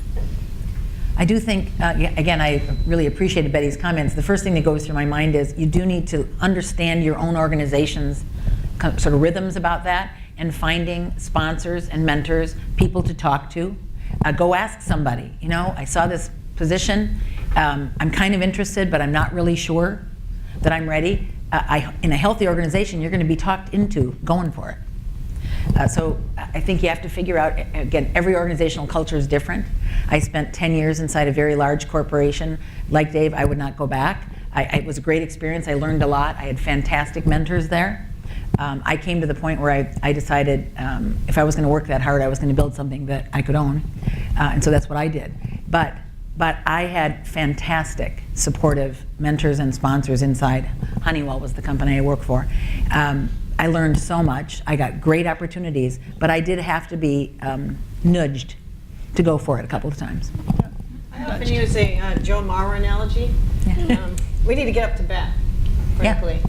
I do think, again, I really appreciated Betty's comments. The first thing that goes through my mind is you do need to understand your own organization's sort of rhythms about that, and finding sponsors and mentors, people to talk to. Go ask somebody, you know, I saw this position, I'm kind of interested, but I'm not really sure that I'm ready. In a healthy organization, you're going to be talked into going for it. So I think you have to figure out, again, every organizational culture is different. I spent 10 years inside a very large corporation. Like Dave, I would not go back. It was a great experience. I learned a lot. I had fantastic mentors there. I came to the point where I decided if I was going to work that hard, I was going to build something that I could own. And so that's what I did. But I had fantastic supportive mentors and sponsors inside. Honeywell was the company I worked for. I learned so much. I got great opportunities, but I did have to be nudged to go for it a couple of times. I often use a Joe Mauer analogy. We need to get up to bat, frankly.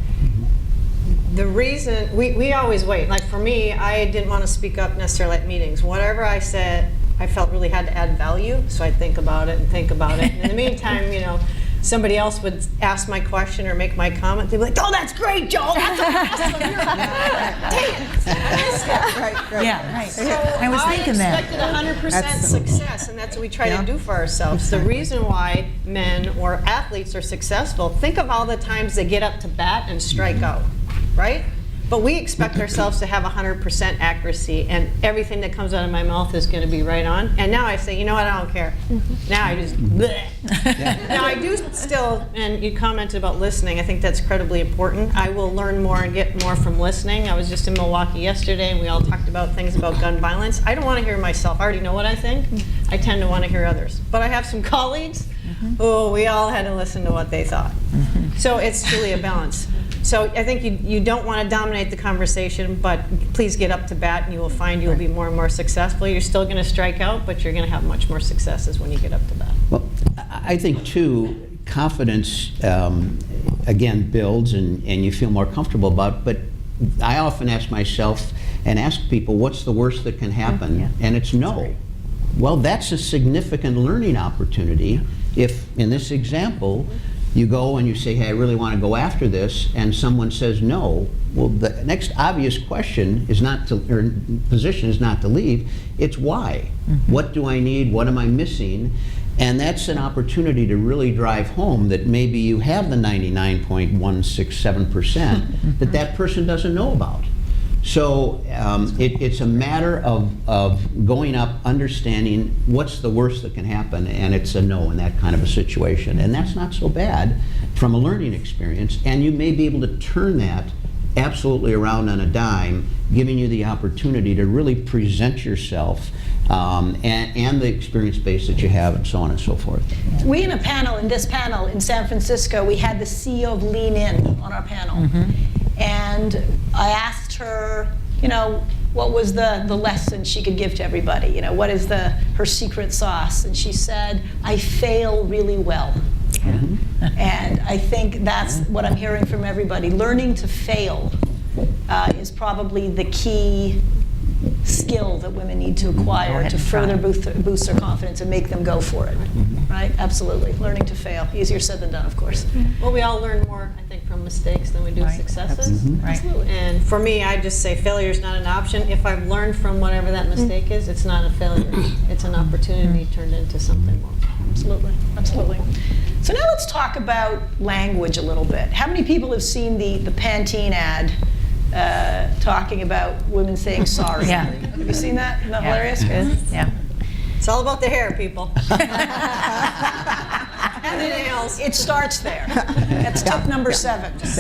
The reason, we always wait. Like for me, I didn't want to speak up necessarily at meetings. Whatever I said, I felt really had to add value, so I'd think about it and think about it. And in the meantime, you know, somebody else would ask my question or make my comment. They'd be like, "Oh, that's great, Joel. That's awesome. Dang it, I missed it." Right. Yeah, right. So I was thinking that. expected 100% success, and that's what we try to do for ourselves. The reason why men or athletes are successful, think of all the times they get up to bat and strike out, right? But we expect ourselves to have 100% accuracy, and everything that comes out of my mouth is going to be right on. And now I say, you know what, I don't care. Now I just, bleh. Now I do still, and you commented about listening, I think that's incredibly important. I will learn more and get more from listening. I was just in Milwaukee yesterday, and we all talked about things about gun violence. I don't want to hear myself. I already know what I think. I tend to want to hear others. But I have some colleagues who we all had to listen to what they thought. So it's truly a balance. So I think you don't want to dominate the conversation, but please get up to bat and you will find you will be more and more successful. You're still going to strike out, but you're going to have much more successes when you get up to bat. Well, I think, too, confidence, again, builds and you feel more comfortable about it. But I often ask myself and ask people, what's the worst that can happen? And it's no. Well, that's a significant learning opportunity if, in this example, you go and you say, hey, I really want to go after this, and someone says no. Well, the next obvious question is not to, or position is not to leave, it's why. What do I need? What am I missing? And that's an opportunity to really drive home that maybe you have the 99.167% that that person doesn't know about. So it's a matter of going up, understanding what's the worst that can happen, and it's a no in that kind of a situation. And that's not so bad from a learning experience, and you may be able to turn that absolutely around on a dime, giving you the opportunity to really present yourself and the experience base that you have, and so on and so forth. We in this panel in San Francisco, we had the CEO of Lean In on our panel. And I asked her, you know, what was the lesson she could give to everybody? You know, what is her secret sauce? And she said, I fail really well. And I think that's what I'm hearing from everybody. Learning to fail is probably the key skill that women need to acquire to further boost their confidence and make them go for it. Right? Absolutely. Learning to fail. Easier said than done, of course. Well, we all learn more, I think, from mistakes than we do successes. Absolutely. And for me, I just say failure is not an option. If I've learned from whatever that mistake is, it's not a failure. It's an opportunity turned into something more. Absolutely. Absolutely. So now let's talk about language a little bit. How many people have seen the Pantene ad talking about women saying sorry? Have you seen that? Isn't that hilarious? Yeah. It's all about the hair, people. And the nails. It starts there. That's tip number 7. It's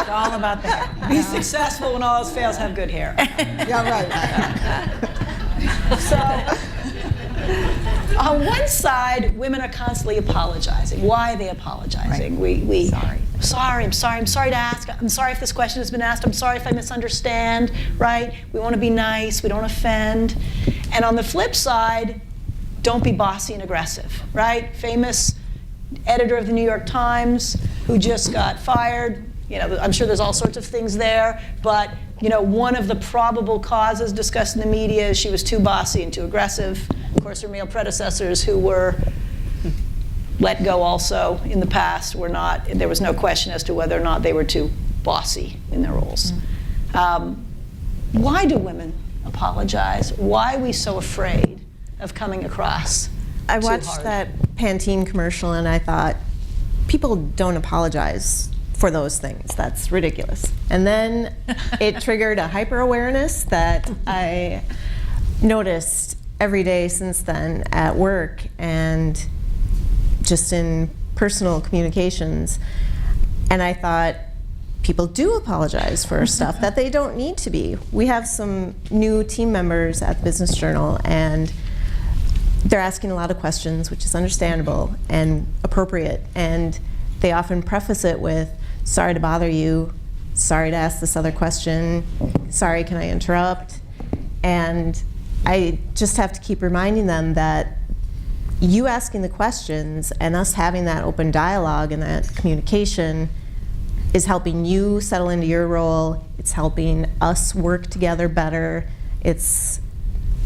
all about the hair. Be successful when all else fails, have good hair. So, on one side, women are constantly apologizing. Why are they apologizing? I'm sorry to ask. I'm sorry if this question has been asked. I'm sorry if I misunderstand, right? We want to be nice. We don't offend. And on the flip side, don't be bossy and aggressive, right? Famous editor of the New York Times who just got fired. You know, I'm sure there's all sorts of things there, but you know, one of the probable causes discussed in the media is she was too bossy and too aggressive. Of course, her male predecessors who were let go also in the past were not, there was no question as to whether or not they were too bossy in their roles. Why do women apologize? Why are we so afraid of coming across I too watched hard? that Pantene commercial and I thought, people don't apologize for those things. That's ridiculous. And then it triggered a hyper-awareness that I noticed every day since then at work and just in personal communications. And I thought, people do apologize for stuff that they don't need to be. We have some new team members at the Business Journal, and they're asking a lot of questions, which is understandable and appropriate. And they often preface it with, sorry to bother you, sorry to ask this other question, sorry, can I interrupt? And I just have to keep reminding them that you asking the questions and us having that open dialogue and that communication is helping you settle into your role. It's helping us work together better. It's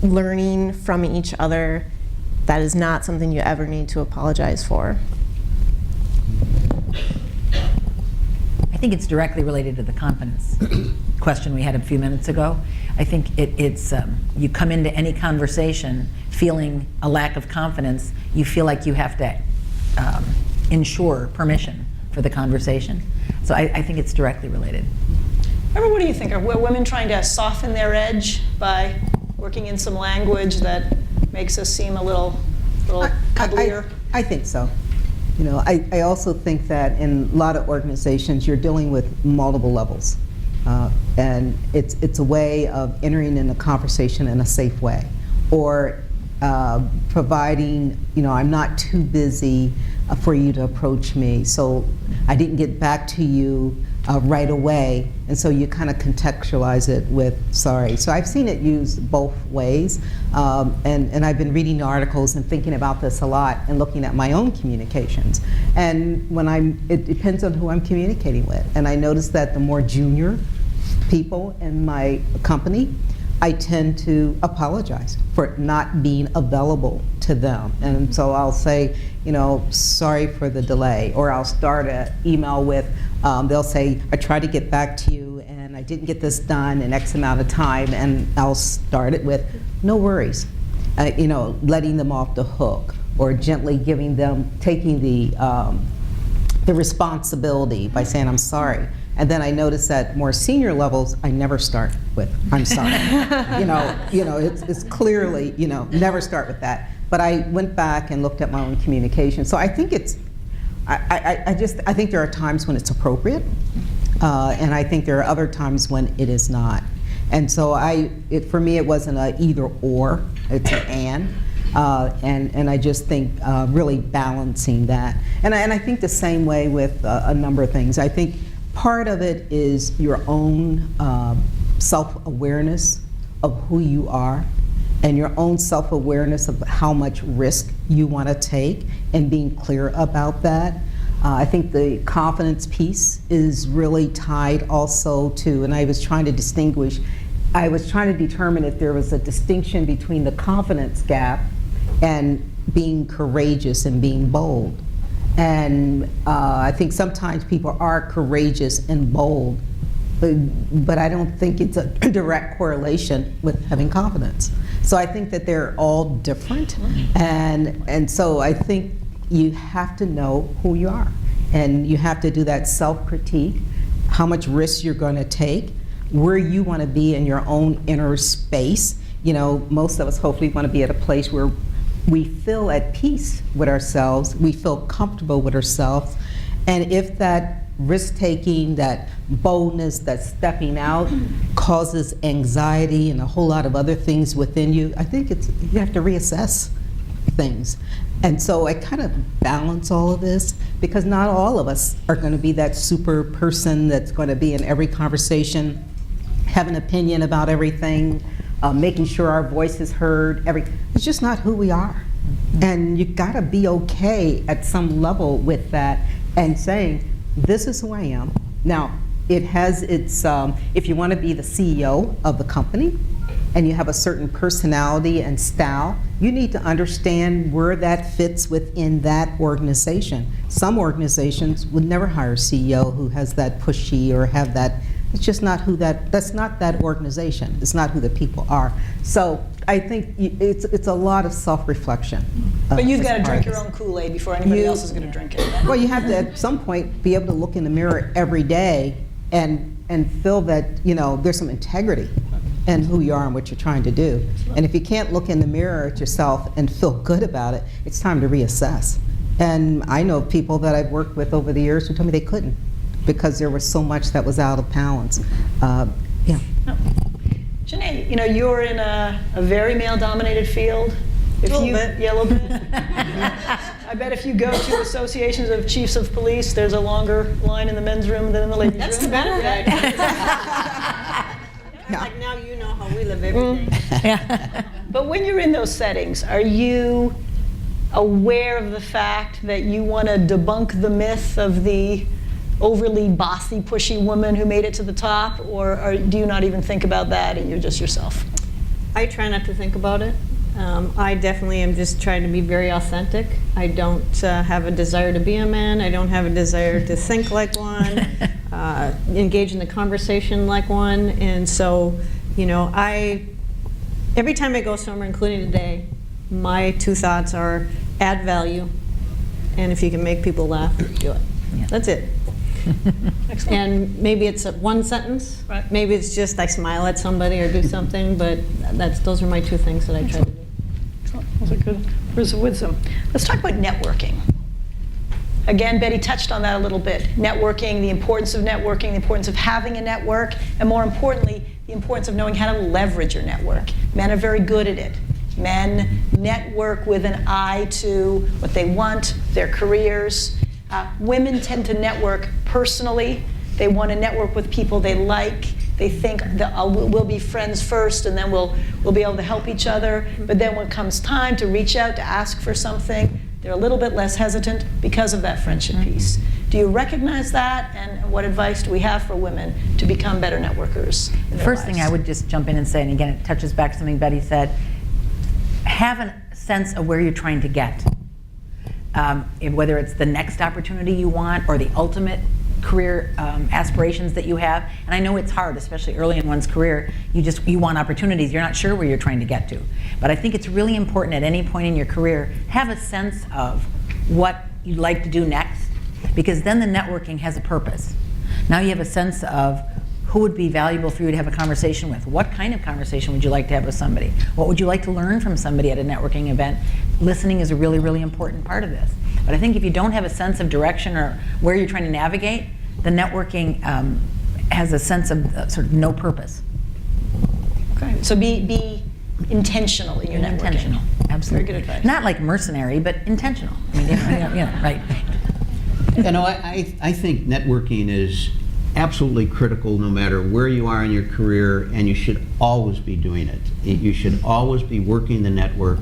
learning from each other. That is not something you ever need to apologize for. I think it's directly related to the confidence question we had a few minutes ago. I think it's you come into any conversation feeling a lack of confidence, you feel like you have to ensure permission for the conversation. So I think it's directly related. What do you think? Are women trying to soften their edge by working in some language that makes us seem a little cuddlier? I think so. You know, I also think that in a lot of organizations, you're dealing with multiple levels. And it's a way of entering in a conversation in a safe way. Or providing, you know, I'm not too busy for you to approach me, so I didn't get back to you right away, and so you kind of contextualize it with sorry. So I've seen it used both ways, and I've been reading articles and thinking about this a lot and looking at my own communications. And when it depends on who I'm communicating with, and I notice that the more junior people in my company, I tend to apologize for not being available to them. And so I'll say, you know, sorry for the delay. Or I'll start an email with, they'll say, I tried to get back to you and I didn't get this done in X amount of time. And I'll start it with, no worries. You know, letting them off the hook, or gently taking the responsibility by saying, I'm sorry. And then I notice at more senior levels, I never start with, I'm sorry. you know, it's clearly, you know, never start with that. But I went back and looked at my own communication. So I think I think there are times when it's appropriate, and I think there are other times when it is not. And so for me, it wasn't a either or, it's an and I just think really balancing that. And I think the same way with a number of things. I think part of it is your own self-awareness of who you are, and your own self-awareness of how much risk you want to take, and being clear about that. I think the confidence piece is really tied also to, and I was trying to determine if there was a distinction between the confidence gap and being courageous and being bold. And I think sometimes people are courageous and bold, but I don't think it's a direct correlation with having confidence. So I think that they're all different, and so I think you have to know who you are, and you have to do that self-critique, how much risk you're going to take, where you want to be in your own inner space. You know, most of us hopefully want to be at a place where we feel at peace with ourselves, we feel comfortable with ourselves, and if that risk-taking, that boldness, that stepping out causes anxiety and a whole lot of other things within you, I think you have to reassess things. And so I kind of balance all of this, because not all of us are going to be that super person that's going to be in every conversation, have an opinion about everything, making sure our voice is heard. It's just not who we are. And you got to be okay at some level with that and saying, this is who I am. Now, it has its, if you want to be the CEO of the company and you have a certain personality and style, you need to understand where that fits within that organization. Some organizations would never hire a CEO who has that pushy or have that. It's just not that's not that organization. It's not who the people are. So I think it's a lot of self-reflection. But you've as got to part drink of your this. own Kool-Aid before anybody else is going to drink it. Well, you have to, at some point, be able to look in the mirror every day and feel that, there's some integrity in who you are and what you're trying to do. And if you can't look in the mirror at yourself and feel good about it, it's time to reassess. And I know people that I've worked with over the years who told me they couldn't because there was so much that was out of balance. Yeah. Janae, you're in a very male-dominated field. A little bit. Yeah, a little bit. I bet if you go to associations of chiefs of police, there's a longer line in the men's room than in the ladies' room. That's the benefit. Like now you know how we live every day. But when you're in those settings, are you aware of the fact that you want to debunk the myth of the overly bossy, pushy woman who made it to the top, or do you not even think about that and you're just yourself? I try not to think about it. I definitely am just trying to be very authentic. I don't have a desire to be a man. I don't have a desire to think like one, engage in the conversation like one. And so, every time I go somewhere, including today, my two thoughts are add value, and if you can make people laugh, do it. Yeah. That's it. Excellent. And maybe it's one sentence. Right. Maybe it's just I smile at somebody or do something, but those are my two things that I try to do. Excellent. Those are good words of wisdom. Let's talk about networking. Again, Betty touched on that a little bit. Networking, the importance of networking, the importance of having a network, and more importantly, the importance of knowing how to leverage your network. Men are very good at it. Men network with an eye to what they want, their careers. Women tend to network personally. They want to network with people they like. They think that we'll be friends first, and then we'll be able to help each other. But then when it comes time to reach out to ask for something, they're a little bit less hesitant because of that friendship piece. Do you recognize that? And what advice do we have for women to become better networkers in their First thing lives? I would just jump in and say, and again, it touches back to something Betty said, have a sense of where you're trying to get. Whether it's the next opportunity you want or the ultimate career aspirations that you have. And I know it's hard, especially early in one's career. You want opportunities. You're not sure where you're trying to get to. But I think it's really important at any point in your career, have a sense of what you'd like to do next, because then the networking has a purpose. Now you have a sense of who would be valuable for you to have a conversation with. What kind of conversation would you like to have with somebody? What would you like to learn from somebody at a networking event? Listening is a really, really important part of this. But I think if you don't have a sense of direction or where you're trying to navigate, the networking has a sense of sort of no purpose. Okay. So be intentional in your networking. Intentional, absolutely. Very good advice. Not like mercenary, but intentional. I mean, right. I think networking is absolutely critical no matter where you are in your career, and you should always be doing it. You should always be working the network.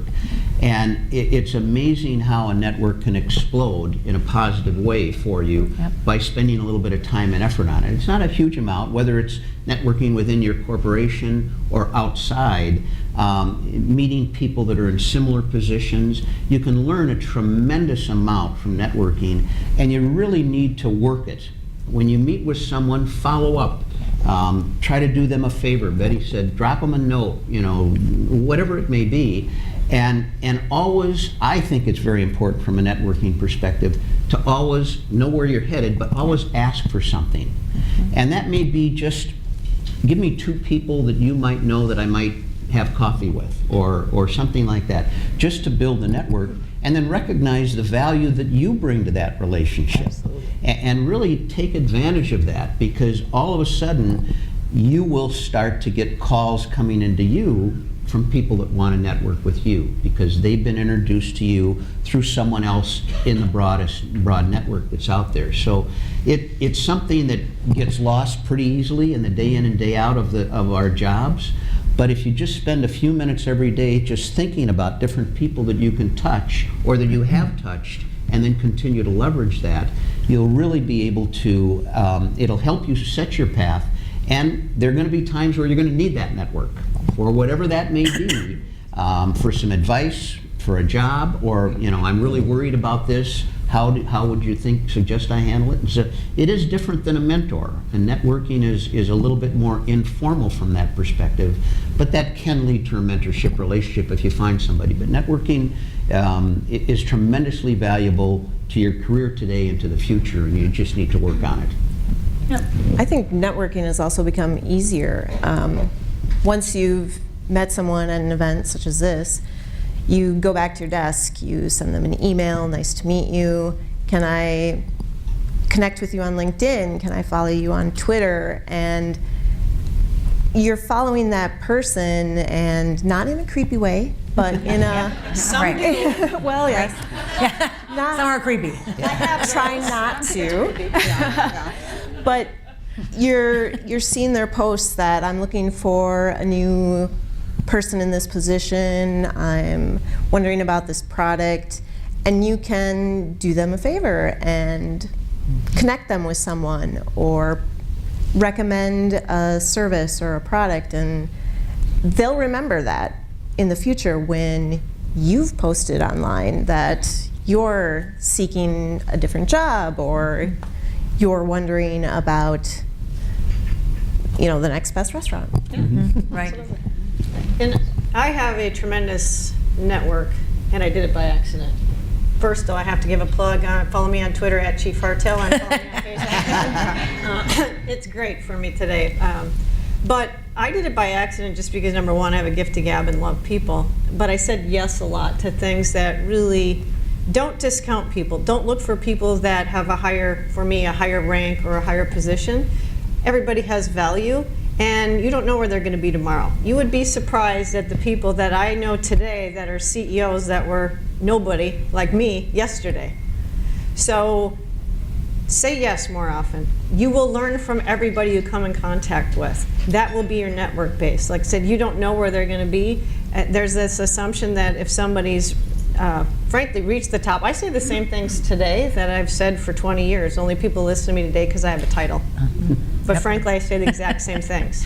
And it's amazing how a network can explode in a positive way for you by spending a little bit of time and effort on it. It's not a huge amount, whether it's networking within your corporation or outside, meeting people that are in similar positions. You can learn a tremendous amount from networking, and you really need to work it. When you meet with someone, follow up. Try to do them a favor. Betty said, drop them a note, whatever it may be. And always, I think it's very important from a networking perspective to always know where you're headed, but always ask for something. Mm-hmm. And that may be just, give me 2 people that you might know that I might have coffee with, or something like that, just to build the network, and then recognize the value that you bring to that relationship. And really take advantage of that, because all of a sudden you will start to get calls coming into you from people that want to network with you because they've been introduced to you through someone else in the broad network that's out there. So it's something that gets lost pretty easily in the day in and day out of our jobs. But if you just spend a few minutes every day just thinking about different people that you can touch or that you have touched, and then continue to leverage that, you'll really be able to, it'll help you set your path. And there are going to be times where you're going to need that network, or whatever that may be, for some advice, for a job, or I'm really worried about this. How would you suggest I handle it? So it is different than a mentor, and networking is a little bit more informal from that perspective, but that can lead to a mentorship relationship if you find somebody. But networking is tremendously valuable to your career today and to the future, and you just need to work on it. Yep. I think networking has also become easier. Once you've met someone at an event such as this, you go back to your desk, you send them an email, nice to meet you, can I connect with you on LinkedIn, can I follow you on Twitter, and you're following that person, and not in a creepy way, but in a... Right. Well, yes. Some are creepy. Trying not to. But you're seeing their posts that I'm looking for a new person in this position, I'm wondering about this product, and you can do them a favor and connect them with someone or recommend a service or a product, and they'll remember that in the future when you've posted online that you're seeking a different job or you're wondering about, the next best restaurant. Right. And I have a tremendous network, and I did it by accident. First, though, I have to give a plug. Follow me on Twitter at Chief Hartel. Follow me on Facebook. It's great for me today. But I did it by accident just because, number one, I have a gift to gab and love people. But I said yes a lot to things that really don't discount people. Don't look for people that have a higher rank or a higher position. Everybody has value. And you don't know where they're going to be tomorrow. You would be surprised at the people that I know today that are CEOs that were nobody, like me, yesterday. So say yes more often. You will learn from everybody you come in contact with. That will be your network base. Like I said, you don't know where they're going to be. There's this assumption that if somebody's frankly reached the top, I say the same things today that I've said for 20 years. Only people listen to me today because I have a title. But frankly, I say the exact same things.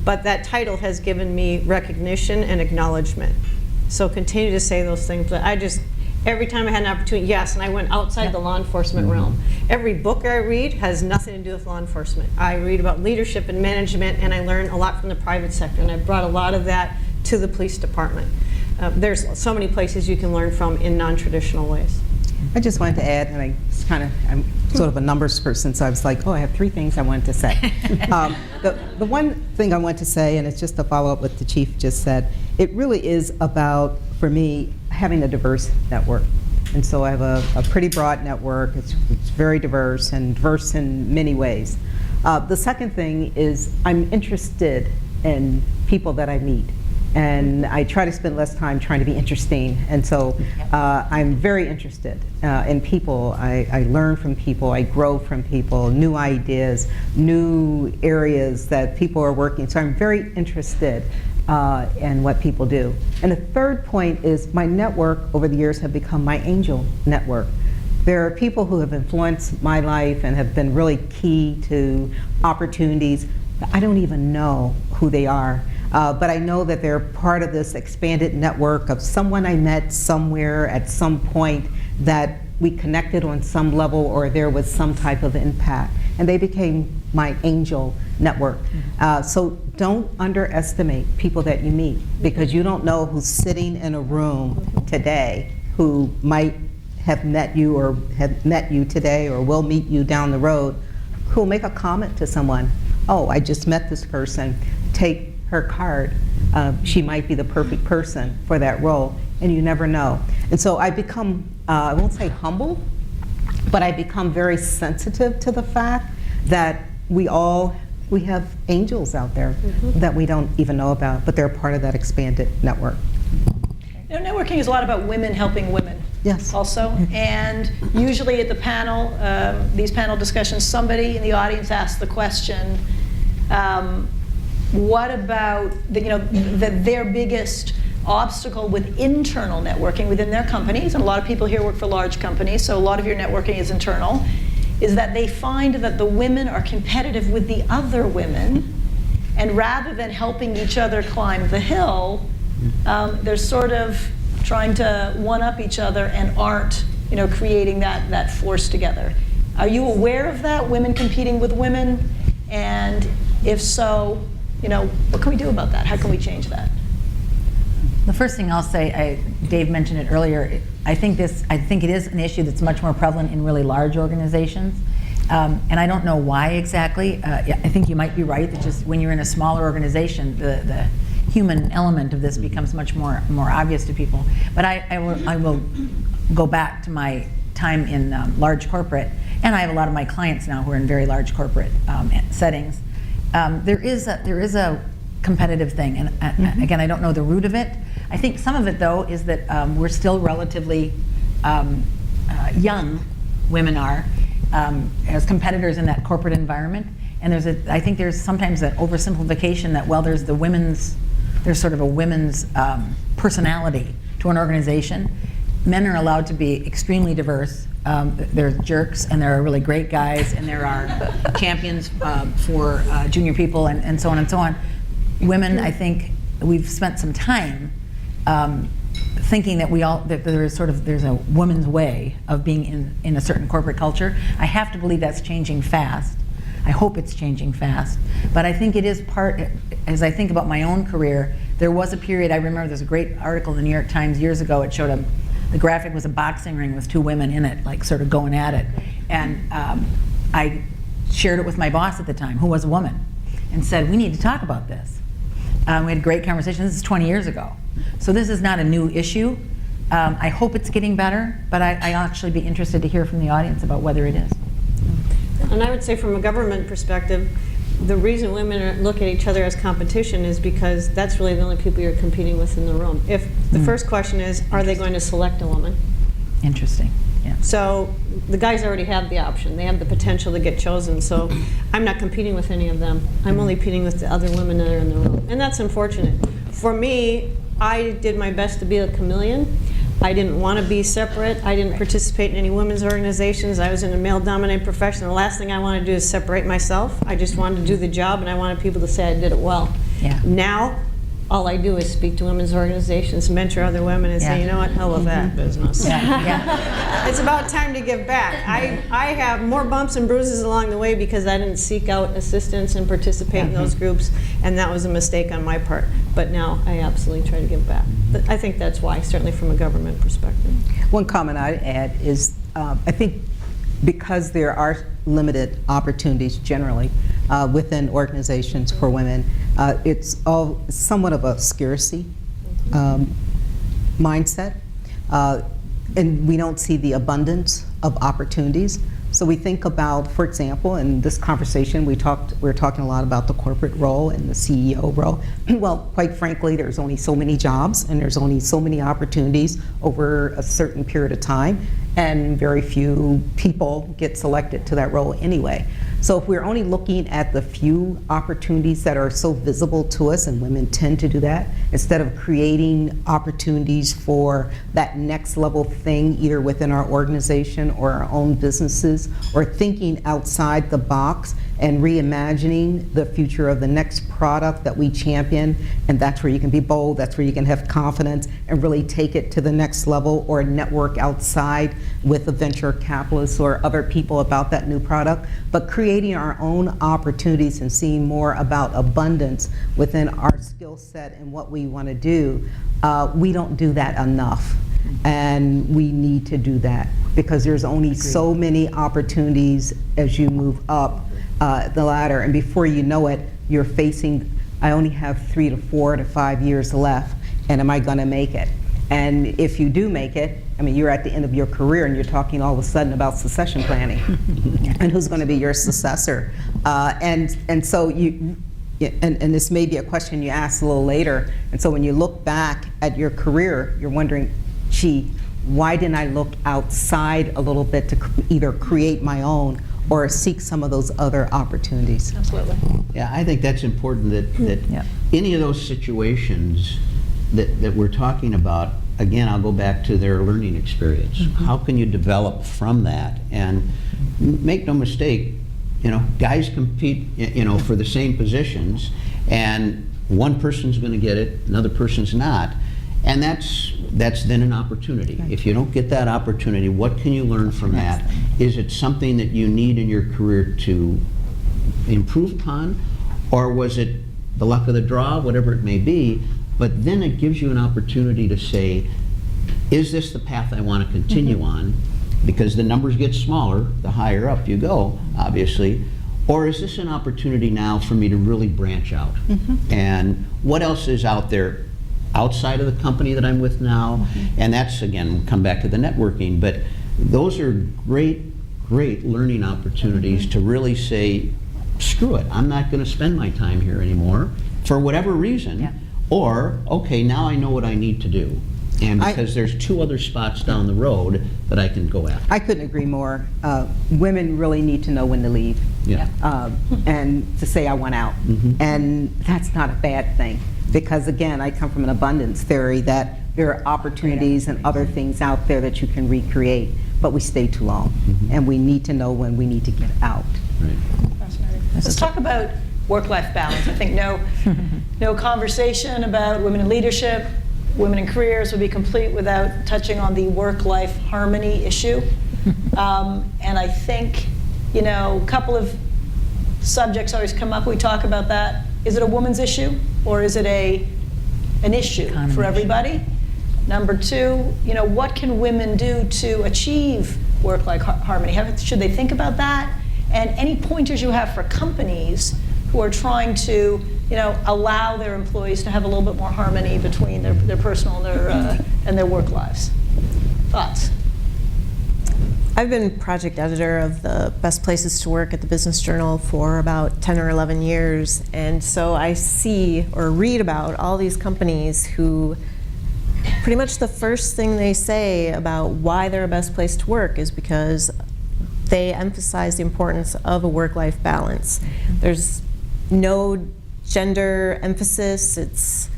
But that title has given me recognition and acknowledgement. So continue to say those things. But every time I had an opportunity, yes, and I went outside the law enforcement realm. Every book I read has nothing to do with law enforcement. I read about leadership and management, and I learn a lot from the private sector, and I brought a lot of that to the police department. There's so many places you can learn from in non-traditional ways. I just wanted to add, and I'm sort of a numbers person, so I was like, I have 3 things I wanted to say. The one thing I want to say, and it's just to follow up what the chief just said, it really is about, for me, having a diverse network. And so I have a pretty broad network. It's very diverse and diverse in many ways. The second thing is I'm interested in people that I meet. And I try to spend less time trying to be interesting. And so I'm very interested in people. I learn from people. I grow from people, new ideas, new areas that people are working. So I'm very interested in what people do. And the third point is my network over the years have become my angel network. There are people who have influenced my life and have been really key to opportunities. I don't even know who they are. But I know that they're part of this expanded network of someone I met somewhere at some point that we connected on some level or there was some type of impact. And they became my angel network. So don't underestimate people that you meet, because you don't know who's sitting in a room today who might have met you or have met you today or will meet you down the road, who will make a comment to someone. I just met this person. Take her card. She might be the perfect person for that role, and you never know. And so I become, I won't say humble, but I become very sensitive to the fact that we have angels out there that we don't even know about, but they're part of that expanded network. Networking is a lot about women helping women. Yes. Also, and usually at the panel, these panel discussions, somebody in the audience asks the question, what about their biggest obstacle with internal networking within their companies, and a lot of people here work for large companies, so a lot of your networking is internal, is that they find that the women are competitive with the other women, and rather than helping each other climb the hill, they're sort of trying to one-up each other and aren't creating that force together. Are you aware of that, women competing with women? And if so, what can we do about that? How can we change that? The first thing I'll say, Dave mentioned it earlier, I think it is an issue that's much more prevalent in really large organizations. And I don't know why exactly. I think you might be right that just when you're in a smaller organization, the human element of this becomes much more obvious to people. But I will go back to my time in large corporate, and I have a lot of my clients now who are in very large corporate settings. There is a competitive thing, and again, I don't know the root of it. I think some of it, though, is that we're still relatively young, women are, as competitors in that corporate environment. And I think there's sometimes an oversimplification that, well, there's sort of a women's personality to an organization. Men are allowed to be extremely diverse. There are jerks, and there are really great guys, and there are champions for junior people, and so on and so on. Women, I think, we've spent some time thinking that there's a woman's way of being in a certain corporate culture. I have to believe that's changing fast. I hope it's changing fast. But I think it is as I think about my own career, there was a period, I remember there's a great article in the New York Times years ago. It showed the graphic was a boxing ring with two women in it, like sort of going at it. And I shared it with my boss at the time, who was a woman, and said, we need to talk about this. We had a great conversation. This is 20 years ago. So this is not a new issue. I hope it's getting better, but I'll actually be interested to hear from the audience about whether it is. And I would say from a government perspective, the reason women look at each other as competition is because that's really the only people you're competing with in the room. If the first question is, are they going to select a woman? Interesting. Yeah. So the guys already have the option. They have the potential to get chosen. So I'm not competing with any of them. I'm only competing with the other women that are in the room. And that's unfortunate. For me, I did my best to be a chameleon. I didn't want to be separate. I didn't participate in any women's organizations. I was in a male-dominated profession. The last thing I wanted to do is separate myself. I just wanted to do the job, and I wanted people to say I did it well. Yeah. Now, all I do is speak to women's organizations, mentor other women, and say, you know what, hell with that business. Yeah. It's about time to give back. I have more bumps and bruises along the way because I didn't seek out assistance and participate in those groups, and that was a mistake on my part. But now I absolutely try to give back. But I think that's why, certainly from a government perspective. One comment I'd add is I think because there are limited opportunities generally within organizations for women, it's all somewhat of a scarcity mindset, and we don't see the abundance of opportunities. So we think about, for example, in this conversation, we're talking a lot about the corporate role and the CEO role. Well, quite frankly, there's only so many jobs and there's only so many opportunities over a certain period of time, and very few people get selected to that role anyway. So if we're only looking at the few opportunities that are so visible to us, and women tend to do that, instead of creating opportunities for that next level thing, either within our organization or our own businesses, or thinking outside the box and reimagining the future of the next product that we champion, and that's where you can be bold, that's where you can have confidence and really take it to the next level, or network outside with a venture capitalist or other people about that new product. But creating our own opportunities and seeing more about abundance within our skill set and what we want to do, we don't do that enough. And we need to do that because there's only so many opportunities as you move up the ladder, and before you know it, you're facing, I only have 3 to 4 to 5 years left, and am I going to make it? And if you do make it, I mean, you're at the end of your career and you're talking all of a sudden about succession planning and who's going to be your successor. And so and this may be a question you ask a little later, and so when you look back at your career, you're wondering, gee, why didn't I look outside a little bit to either create my own or seek some of those other opportunities? Absolutely. Yeah, I think that's important that any of those situations that we're talking about, again, I'll go back to their learning experience. How can you develop from that? And make no mistake, guys compete, for the same positions, and one person's going to get it, another person's not. And that's then an opportunity. If you don't get that opportunity, what can you learn from that? Is it something that you need in your career to improve upon? Or was it the luck of the draw, whatever it may be? But then it gives you an opportunity to say, is this the path I want to continue on? Because the numbers get smaller the higher up you go, obviously. Or is this an opportunity now for me to really branch out? And what else is out there outside of the company that I'm with now? And that's, again, come back to the networking, but those are great learning opportunities to really say, screw it, I'm not going to spend my time here anymore for whatever reason. Or, okay, now I know what I need to do. And because there's 2 other spots down the road that I can go after. I couldn't agree more. Women really need to know when to leave. And to say I want out. And that's not a bad thing. Because again, I come from an abundance theory that there are opportunities and other things out there that you can recreate, but we stay too long. And we need to know when we need to get out. Let's talk about work-life balance. I think no conversation about women in leadership, women in careers would be complete without touching on the work-life harmony issue. And I think, a couple of subjects always come up. We talk about that. Is it a woman's issue, or is it an issue for everybody? Number 2, what can women do to achieve work-life harmony? Should they think about that? And any pointers you have for companies who are trying to, allow their employees to have a little bit more harmony between their personal and their work lives. Thoughts? I've been project editor of the Best Places to Work at the Business Journal for about 10 or 11 years, and so I see or read about all these companies who pretty much the first thing they say about why they're a best place to work is because they emphasize the importance of a work-life balance. There's no gender emphasis. It's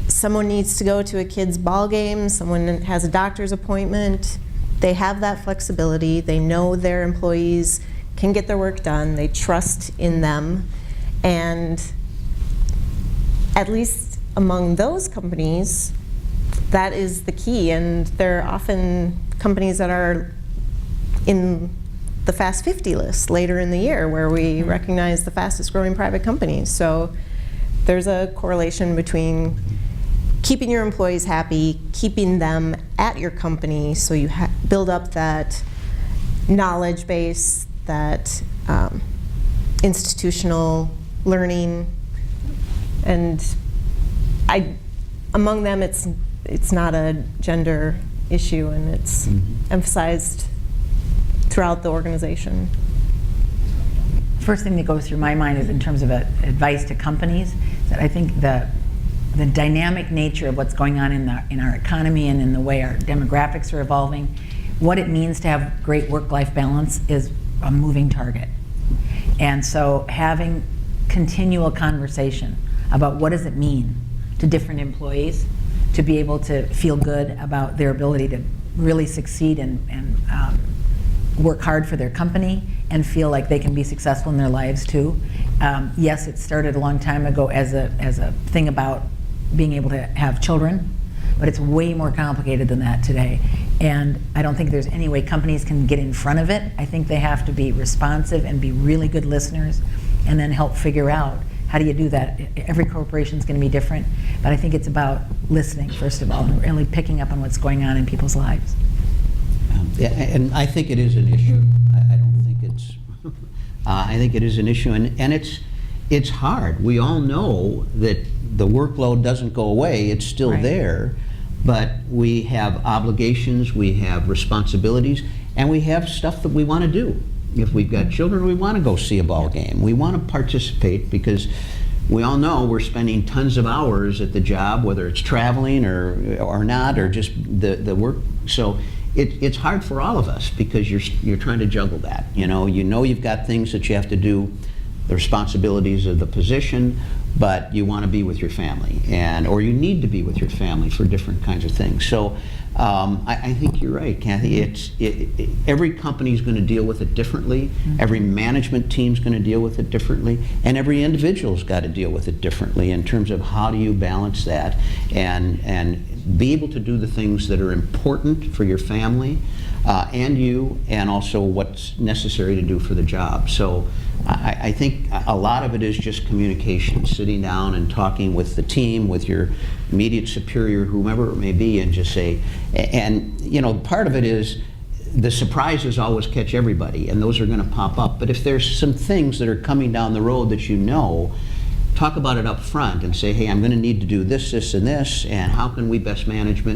someone needs to go to a kid's ball game, someone has a doctor's appointment. They have that flexibility. They know their employees can get their work done. They trust in them. And at least among those companies, that is the key. And there are often companies that are in the Fast 50 list later in the year where we recognize the fastest growing private companies. So there's a correlation between keeping your employees happy, keeping them at your company so you build up that knowledge base, that institutional learning. And among them, it's not a gender issue, and it's emphasized throughout the organization. First thing that goes through my mind is in terms of advice to companies, that I think the dynamic nature of what's going on in our economy and in the way our demographics are evolving, what it means to have great work-life balance is a moving target. And so having continual conversation about what does it mean to different employees to be able to feel good about their ability to really succeed and work hard for their company and feel like they can be successful in their lives too. Yes, it started a long time ago as a thing about being able to have children, but it's way more complicated than that today. And I don't think there's any way companies can get in front of it. I think they have to be responsive and be really good listeners and then help figure out how do you do that. Every corporation is going to be different, but I think it's about listening, first of all, and really picking up on what's going on in people's lives. Yeah, and I think it is an issue. I don't think it's, I think it is an issue, and it's hard. We all know that the workload doesn't go away, it's still there, but we have obligations, we have responsibilities, and we have stuff that we want to do. If we've got children, we want to go see a ball game. We want to participate because we all know we're spending tons of hours at the job, whether it's traveling or not, or just the work. So it's hard for all of us because you're trying to juggle that. You know you've got things that you have to do, the responsibilities of the position, but you want to be with your family, or you need to be with your family for different kinds of things. So I think you're right, Kathy. Every company is going to deal with it differently. Every management team is going to deal with it differently, and every individual's got to deal with it differently in terms of how do you balance that and be able to do the things that are important for your family and you, and also what's necessary to do for the job. So I think a lot of it is just communication, sitting down and talking with the team, with your immediate superior, whomever it may be, and just say, and you know, part of it is the surprises always catch everybody, and those are going to pop up. But if there's some things that are coming down the road that you know, talk about it up front and say, hey, I'm going to need to do this, this, and this, and how can we best manage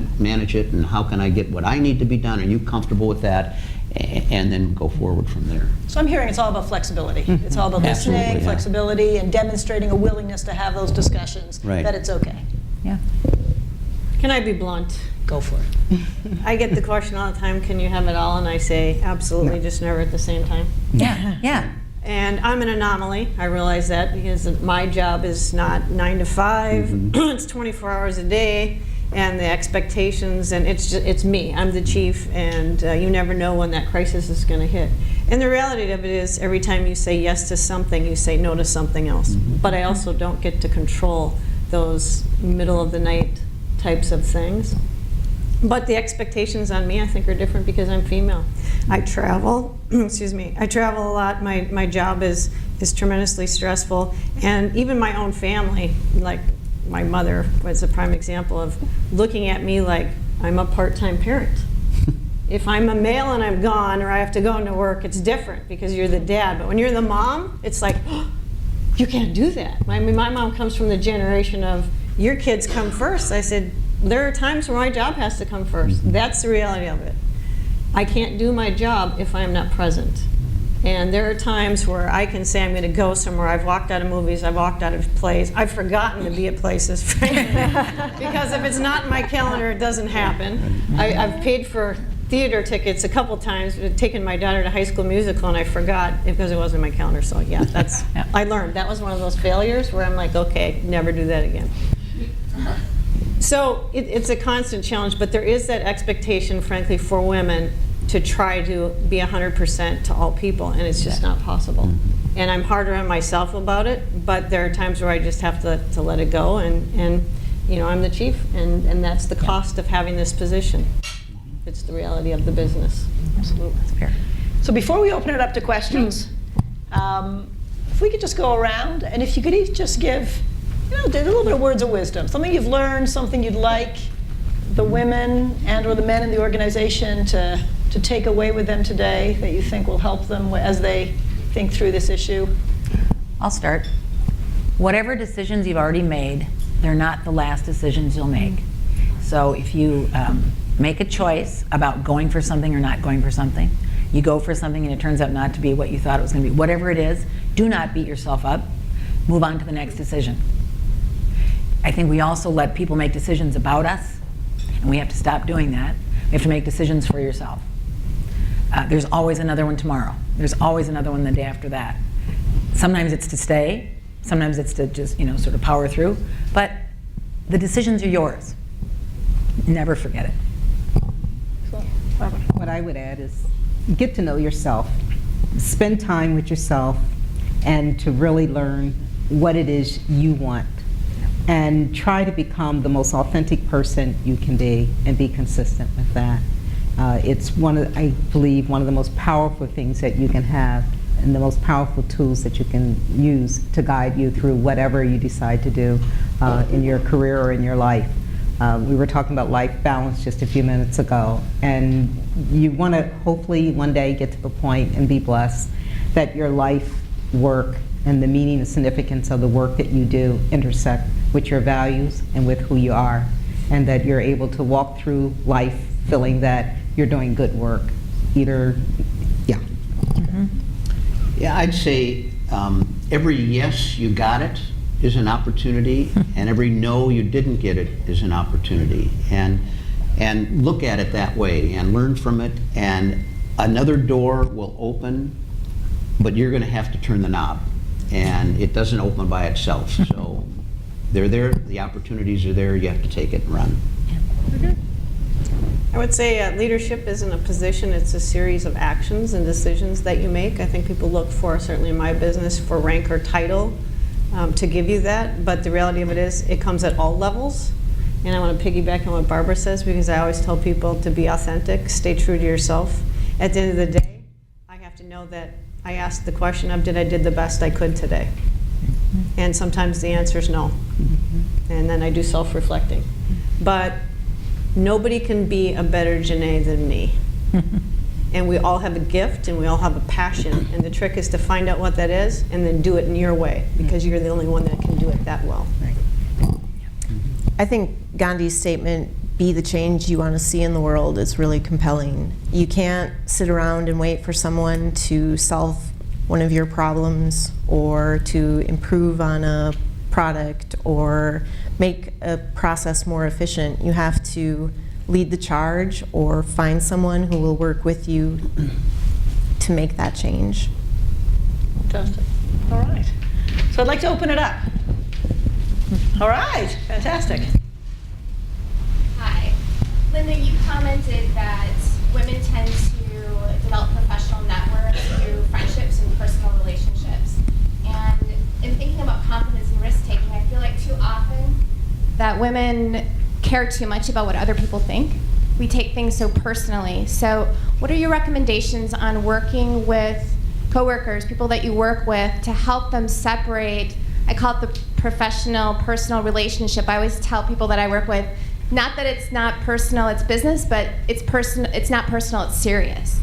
it, and how can I get what I need to be done? Are you comfortable with that? And then go forward from there. So I'm hearing it's all about flexibility. It's all about listening, Absolutely, yeah. flexibility, and demonstrating a willingness to have those discussions, Right. that it's okay. Yeah. Can I be blunt? Go for it. I get the question all the time, can you have it all? And I say, absolutely, just never at the same time. Yeah. Yeah. And I'm an anomaly. I realize that because my job is not 9 to 5. It's 24 hours a day, and the expectations, and it's me. I'm the chief, and you never know when that crisis is going to hit. And the reality of it is, every time you say yes to something, you say no to something else. But I also don't get to control those middle of the night types of things. But the expectations on me, I think, are different because I'm female. I travel, excuse me, I travel a lot. My job is tremendously stressful. And even my own family, like my mother was a prime example of looking at me like I'm a part-time parent. If I'm a male and I'm gone, or I have to go into work, it's different because you're the dad. But when you're the mom, it's like, oh, you can't do that. My mom comes from the generation of, your kids come first. I said, there are times where my job has to come first. That's the reality of it. I can't do my job if I'm not present. And there are times where I can say I'm going to go somewhere. I've walked out of movies, I've walked out of plays. I've forgotten to be at places, frankly, because if it's not in my calendar, it doesn't happen. I've paid for theater tickets a couple times, taken my daughter to High School Musical, and I forgot because it wasn't in my calendar. So yeah, that's, I learned. That was one of those failures where I'm like, okay, never do that again. So it's a constant challenge, but there is that expectation, frankly, for women to try to be 100% to all people, and it's just not possible. And I'm harder on myself about it, but there are times where I just have to let it go, and you know, I'm the chief, and that's the cost of having this position. It's the reality of the business. Absolutely. That's fair. So before we open it up to questions, if we could just go around, and if you could each just give, you know, a little bit of words of wisdom, something you've learned, something you'd like the women and or the men in the organization to take away with them today that you think will help them as they think through this issue. I'll start. Whatever decisions you've already made, they're not the last decisions you'll make. So if you make a choice about going for something or not going for something, you go for something and it turns out not to be what you thought it was going to be, whatever it is, do not beat yourself up. Move on to the next decision. I think we also let people make decisions about us, and we have to stop doing that. We have to make decisions for yourself. There's always another one tomorrow. There's always another one the day after that. Sometimes it's to stay, sometimes it's to just, you know, sort of power through, but the decisions are yours. Never forget it. What I would add is get to know yourself, spend time with yourself, and to really learn what it is you want. And try to become the most authentic person you can be and be consistent with that. It's I believe, one of the most powerful things that you can have and the most powerful tools that you can use to guide you through whatever you decide to do in your career or in your life. We were talking about life balance just a few minutes ago, and you want to hopefully one day get to the point and be blessed that your life, work, and the meaning and significance of the work that you do intersect with your values and with who you are, and that you're able to walk through life feeling that you're doing good work. Yeah. Yeah, I'd say every yes, you got it, is an opportunity, and every no, you didn't get it, is an opportunity. And look at it that way and learn from it, and another door will open, but you're going to have to turn the knob. and it doesn't open by itself. So they're there, the opportunities are there, you have to take it and run. I would say leadership isn't a position, it's a series of actions and decisions that you make. I think people look for, certainly in my business, for rank or title to give you that, but the reality of it is it comes at all levels. And I want to piggyback on what Barbara says, because I always tell people to be authentic, stay true to yourself. At the end of the day, I have to know that I asked the question of, did I did the best I could today? And sometimes the answer is no. And then I do self-reflecting. But nobody can be a better Janae than me. And we all have a gift and we all have a passion. And the trick is to find out what that is and then do it in your way, because you're the only one that can do it that well. I think Gandhi's statement, be the change you want to see in the world, is really compelling. You can't sit around and wait for someone to solve one of your problems or to improve on a product or make a process more efficient. You have to lead the charge or find someone who will work with you to make that change. Fantastic. All right. So I'd like to open it up. All right. Fantastic. Hi. Linda, you commented that women tend to develop professional networks through friendships and personal relationships. And in thinking about confidence and risk-taking, I feel like too often that women care too much about what other people think. We take things so personally. So what are your recommendations on working with coworkers, people that you work with, to help them separate, I call it the professional, personal relationship. I always tell people that I work with, not that it's not personal, it's business, but it's not personal, it's serious.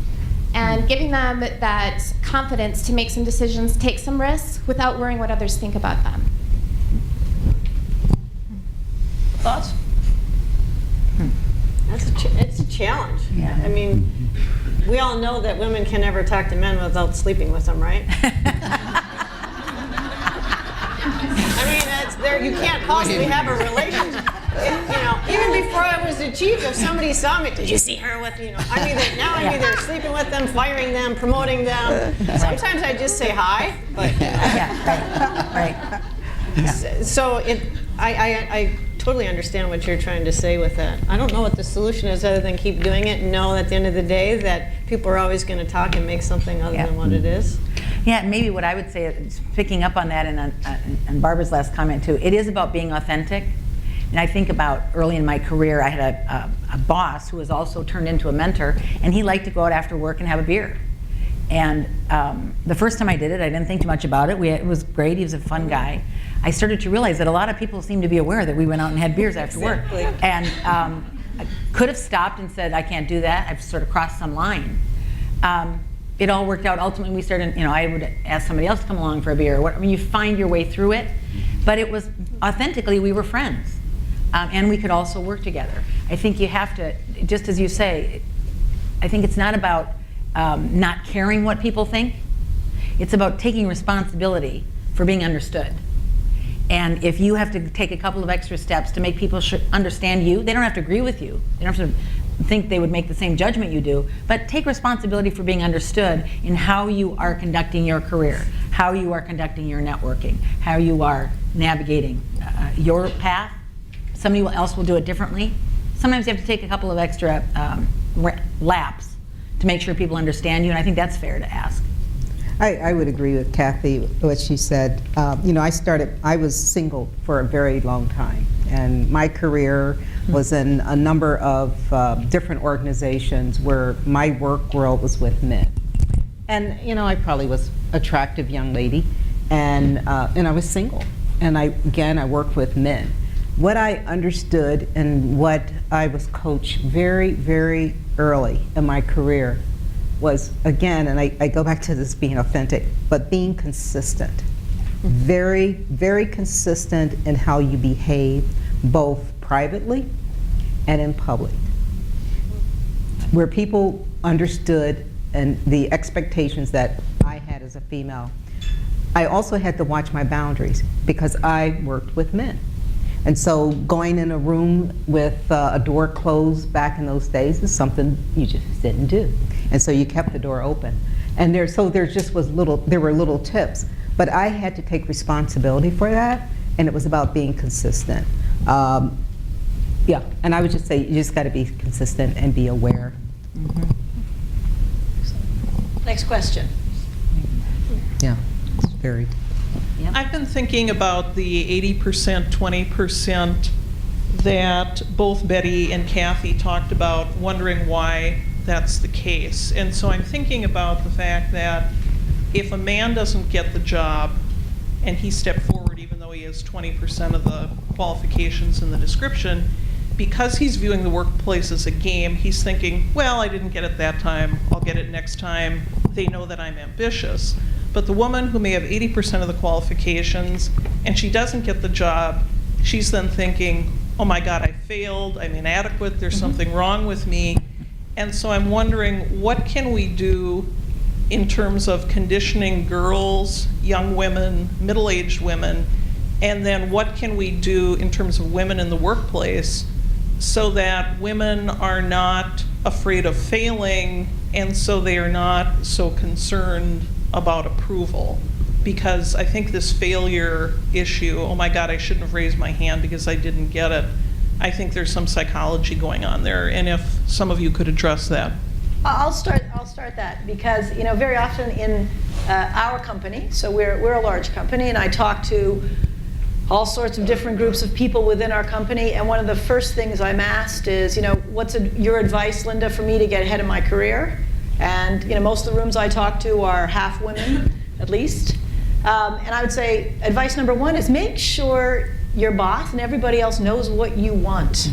And giving them that confidence to make some decisions, take some risks, without worrying what others think about them. Thoughts? It's a challenge. Yeah. I mean, we all know that women can never talk to men without sleeping with them, right? I mean, that's there. You can't possibly have a relationship. You know, even before I was the chief, if somebody saw me, did you see her with, you know, I'm either sleeping with them, firing them, promoting them. Sometimes I just say hi, but Right. so I totally understand what you're trying to say with that. I don't know what the solution is other than keep doing it and know at the end of the day that people are always going to talk and make something other than what it is. Yeah, maybe what I would say is picking up on that and Barbara's last comment too, it is about being authentic. And I think about early in my career, I had a boss who was also turned into a mentor, and he liked to go out after work and have a beer. And the first time I did it, I didn't think too much about it. It was great, he was a fun guy. I started to realize that a lot of people seem to be aware that we went out and had beers after work. And I could have stopped and said, I can't do that. I've sort of crossed some line. It all worked out. Ultimately, we started, you know, I would ask somebody else to come along for a beer. I mean, you find your way through it. But it was, authentically, we were friends. And we could also work together. I think you have to, just as you say, I think it's not about not caring what people think. It's about taking responsibility for being understood. And if you have to take a couple of extra steps to make people understand you, they don't have to agree with you. They don't have to think they would make the same judgment you do, but take responsibility for being understood in how you are conducting your career, how you are conducting your networking, how you are navigating your path. Somebody else will do it differently. Sometimes you have to take a couple of extra laps to make sure people understand you, and I think that's fair to ask. I would agree with Kathy, what she said. You know, I was single for a very long time, and my career was in a number of different organizations where my work world was with men. And, you know, I probably was attractive young lady, and I was single. And I worked with men. What I understood and what I was coached very, very early in my career was, again, and I go back to this being authentic, but being consistent. Very, very consistent in how you behave, both privately and in public. Where people understood and the expectations that I had as a female. I also had to watch my boundaries because I worked with men. And so going in a room with a door closed back in those days is something you just didn't do. And so you kept the door open. And there were little tips. But I had to take responsibility for that, and it was about being consistent. Yeah, and I would just say you just got to be consistent and be aware. Next question. Yeah, it's very. I've been thinking about the 80%, 20% that both Betty and Kathy talked about, wondering why that's the case. And so I'm thinking about the fact that if a man doesn't get the job and he stepped forward even though he has 20% of the qualifications in the description, because he's viewing the workplace as a game, he's thinking, well, I didn't get it that time, I'll get it next time. They know that I'm ambitious. But the woman who may have 80% of the qualifications and she doesn't get the job, she's then thinking, oh my God, I failed, I'm inadequate, there's something wrong with me. And so I'm wondering, what can we do in terms of conditioning girls, young women, middle-aged women, and then what can we do in terms of women in the workplace so that women are not afraid of failing and so they are not so concerned about approval? Because I think this failure issue, oh my God, I shouldn't have raised my hand because I didn't get it, I think there's some psychology going on there, and if some of you could address that. I'll start that, because very often in our company, so we're a large company, and I talk to all sorts of different groups of people within our company, and one of the first things I'm asked is, what's your advice, Linda, for me to get ahead in my career? And most of the rooms I talk to are half women, at least. And I would say advice number one is make sure your boss and everybody else knows what you want.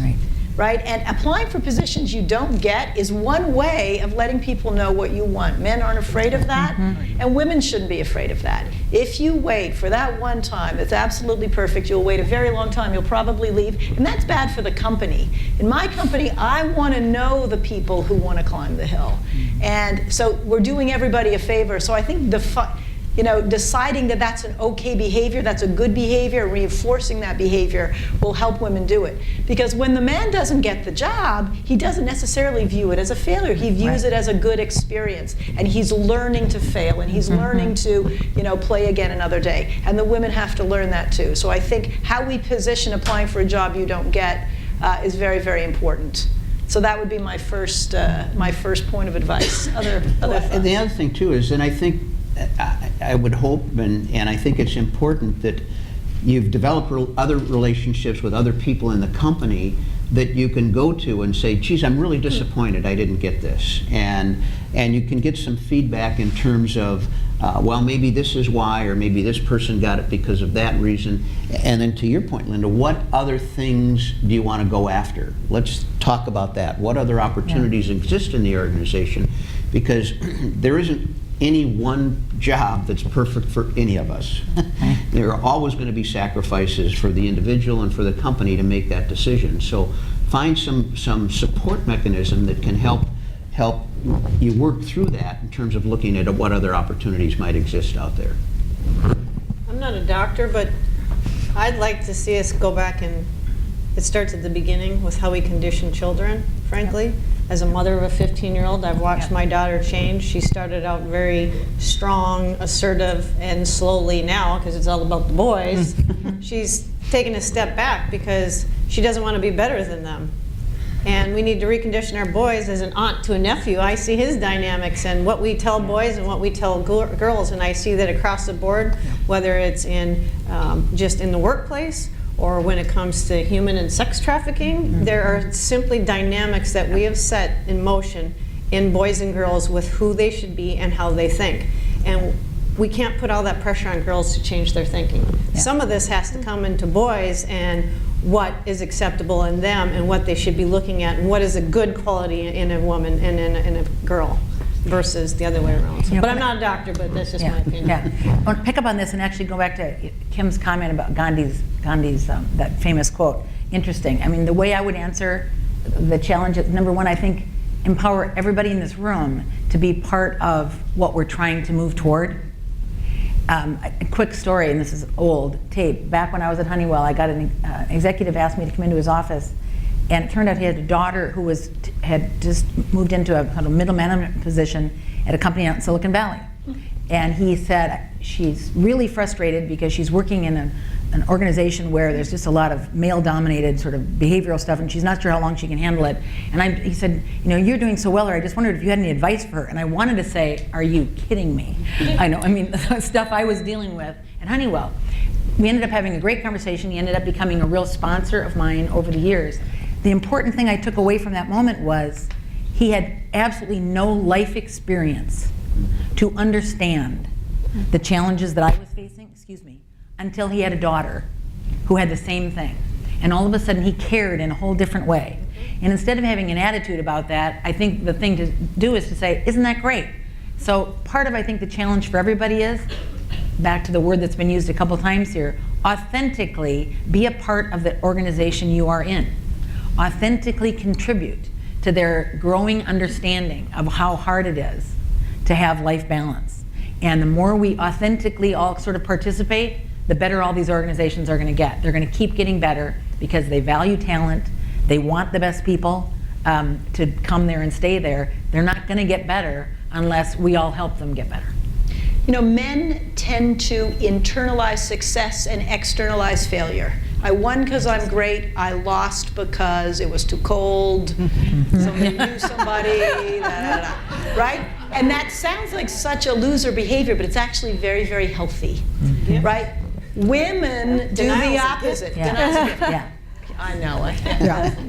Right? And applying for positions you don't get is one way of letting people know what you want. Men aren't afraid of that, and women shouldn't be afraid of that. If you wait for that one time, it's absolutely perfect. You'll wait a very long time. You'll probably leave, and that's bad for the company. In my company, I want to know the people who want to climb the hill. And so we're doing everybody a favor. So I think deciding that that's an okay behavior, that's a good behavior, reinforcing that behavior will help women do it. Because when the man doesn't get the job, he doesn't necessarily view it as a failure. He views it as a good experience, and he's learning to fail, and he's learning to, play again another day. And the women have to learn that too. So I think how we position applying for a job you don't get is very, very important. So that would be my first point of advice. Other thoughts? And the other thing too is, and I think I would hope, and I think it's important that you've developed other relationships with other people in the company that you can go to and say, geez, I'm really disappointed I didn't get this. And you can get some feedback in terms of, well, maybe this is why, or maybe this person got it because of that reason. And then to your point, Linda, what other things do you want to go after? Let's talk about that. What other opportunities exist in the organization? Because there isn't any one job that's perfect for any of us. There are always going to be sacrifices for the individual and for the company to make that decision. So find some support mechanism that can help you work through that in terms of looking at what other opportunities might exist out there. I'm not a doctor, but I'd like to see us go back, and it starts at the beginning with how we condition children, frankly. As a mother of a 15-year-old, I've watched my daughter change. She started out very strong, assertive, and slowly now, because it's all about the boys, she's taken a step back because she doesn't want to be better than them. And we need to recondition our boys. As an aunt to a nephew, I see his dynamics and what we tell boys and what we tell girls, and I see that across the board, whether it's in just in the workplace or when it comes to human and sex trafficking, there are simply dynamics that we have set in motion in boys and girls with who they should be and how they think. And we can't put all that pressure on girls to change their thinking. Some of this has to come into boys and what is acceptable in them and what they should be looking at and what is a good quality in a woman and in a girl versus the other way around. So, but I'm not a doctor, but that's just my opinion. I want to pick up on this and actually go back to Kim's comment about Gandhi's that famous quote. Interesting. I mean, the way I would answer the challenge is, number one, I think empower everybody in this room to be part of what we're trying to move toward. A quick story, and this is old tape. Back when I was at Honeywell, I got an executive asked me to come into his office, and it turned out he had a daughter who had just moved into a kind of middle management position at a company out in Silicon Valley. And he said she's really frustrated because she's working in an organization where there's just a lot of male-dominated sort of behavioral stuff, and she's not sure how long she can handle it. And he said, you know, you're doing so well, or I just wondered if you had any advice for her. And I wanted to say, are you kidding me? I know, I mean, the stuff I was dealing with at Honeywell. We ended up having a great conversation. He ended up becoming a real sponsor of mine over the years. The important thing I took away from that moment was he had absolutely no life experience to understand the challenges that I was facing, until he had a daughter who had the same thing. And all of a sudden he cared in a whole different way. And instead of having an attitude about that, I think the thing to do is to say, isn't that great? So part of, I think, the challenge for everybody is, back to the word that's been used a couple times here, authentically be a part of the organization you are in. Authentically contribute to their growing understanding of how hard it is to have life balance. And the more we authentically all sort of participate, the better all these organizations are going to get. They're going to keep getting better because they value talent. They want the best people to come there and stay there. They're not going to get better unless we all help them get better. You know, men tend to internalize success and externalize failure. I won because I'm great. I lost because it was too cold. Somebody knew somebody, right? And that sounds like such a loser behavior, but it's actually very, very healthy, right? Women do the opposite. Yeah. I know.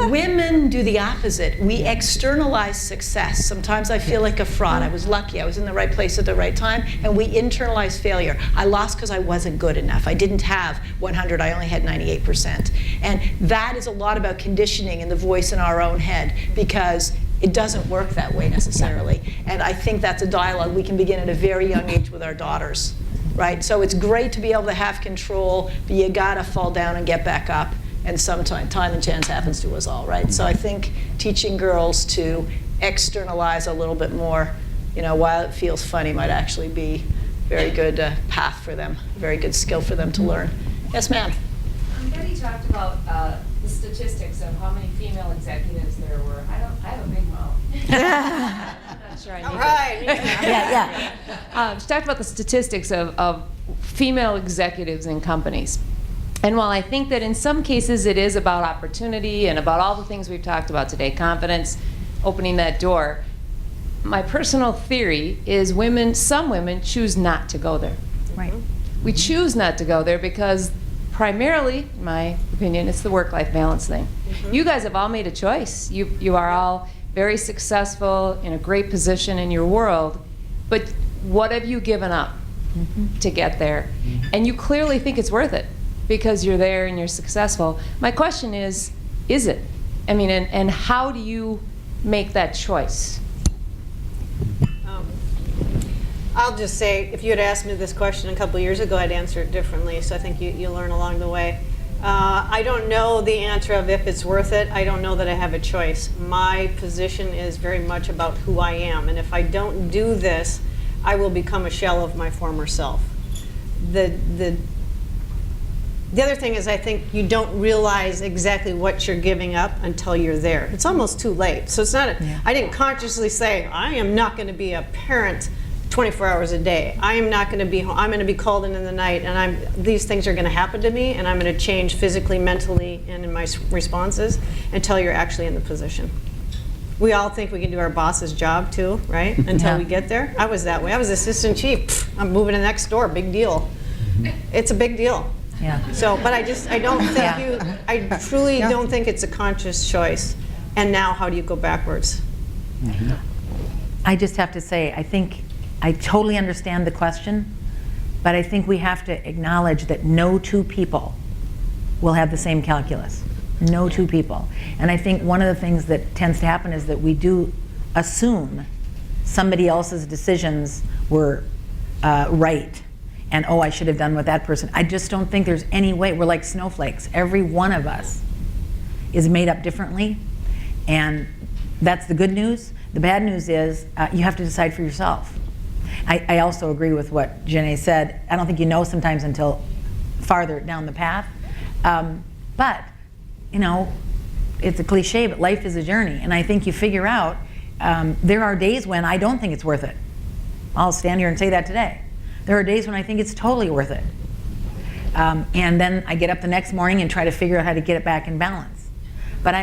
Women do the opposite. We externalize success. Sometimes I feel like a fraud. I was lucky. I was in the right place at the right time. And we internalize failure. I lost because I wasn't good enough. I didn't have 100. I only had 98%. And that is a lot about conditioning and the voice in our own head, because it doesn't work that way necessarily. And I think that's a dialogue we can begin at a very young age with our daughters, right? So it's great to be able to have control, but you gotta fall down and get back up. And sometimes time and chance happens to us all, right? So I think teaching girls to externalize a little bit more, you know, while it feels funny, might actually be a very good path for them, a very good skill for them to learn. Yes, ma'am. Betty talked about the statistics of how many female executives there were. I have a big mouth. I'm not sure I need All right. Yeah. She talked about the statistics of female executives in companies. And while I think that in some cases it is about opportunity and about all the things we've talked about today, confidence, opening that door, my personal theory is some women choose not to go there. Right. We choose not to go there because primarily, in my opinion, it's the work-life balance thing. You guys have all made a choice. You are all very successful, in a great position in your world, but what have you given up to get there? And you clearly think it's worth it, because you're there and you're successful. My question is it? I mean, and how do you make that choice? I'll just say, if you had asked me this question a couple years ago, I'd answer it differently, so I think you learn along the way. I don't know the answer of if it's worth it. I don't know that I have a choice. My position is very much about who I am, and if I don't do this, I will become a shell of my former self. The other thing is, I think you don't realize exactly what you're giving up until you're there. It's almost too late. So it's not, I didn't consciously say, I am not going to be a parent 24 hours a day. I am not going to be home. I'm going to be called in the night, and these things are going to happen to me, and I'm going to change physically, mentally, and in my responses until you're actually in the position. We all think we can do our boss's job too, right? Until we get there. I was that way. I was assistant chief. I'm moving to next door. Big deal. It's a big deal. Yeah. So, but I don't think I truly don't think it's a conscious choice. And now, how do you go backwards? I just have to say, I think I totally understand the question, but I think we have to acknowledge that no two people will have the same calculus. No two people. And I think one of the things that tends to happen is that we do assume somebody else's decisions were right. And, oh, I should have done what that person. I just don't think there's any way. We're like snowflakes. Every one of us is made up differently. And that's the good news. The bad news is you have to decide for yourself. I also agree with what Janae said. I don't think you know sometimes until farther down the path. But, you know, it's a cliche, but life is a journey. And I think you figure out there are days when I don't think it's worth it. I'll stand here and say that today. There are days when I think it's totally worth it. And then I get up the next morning and try to figure out how to get it back in balance. But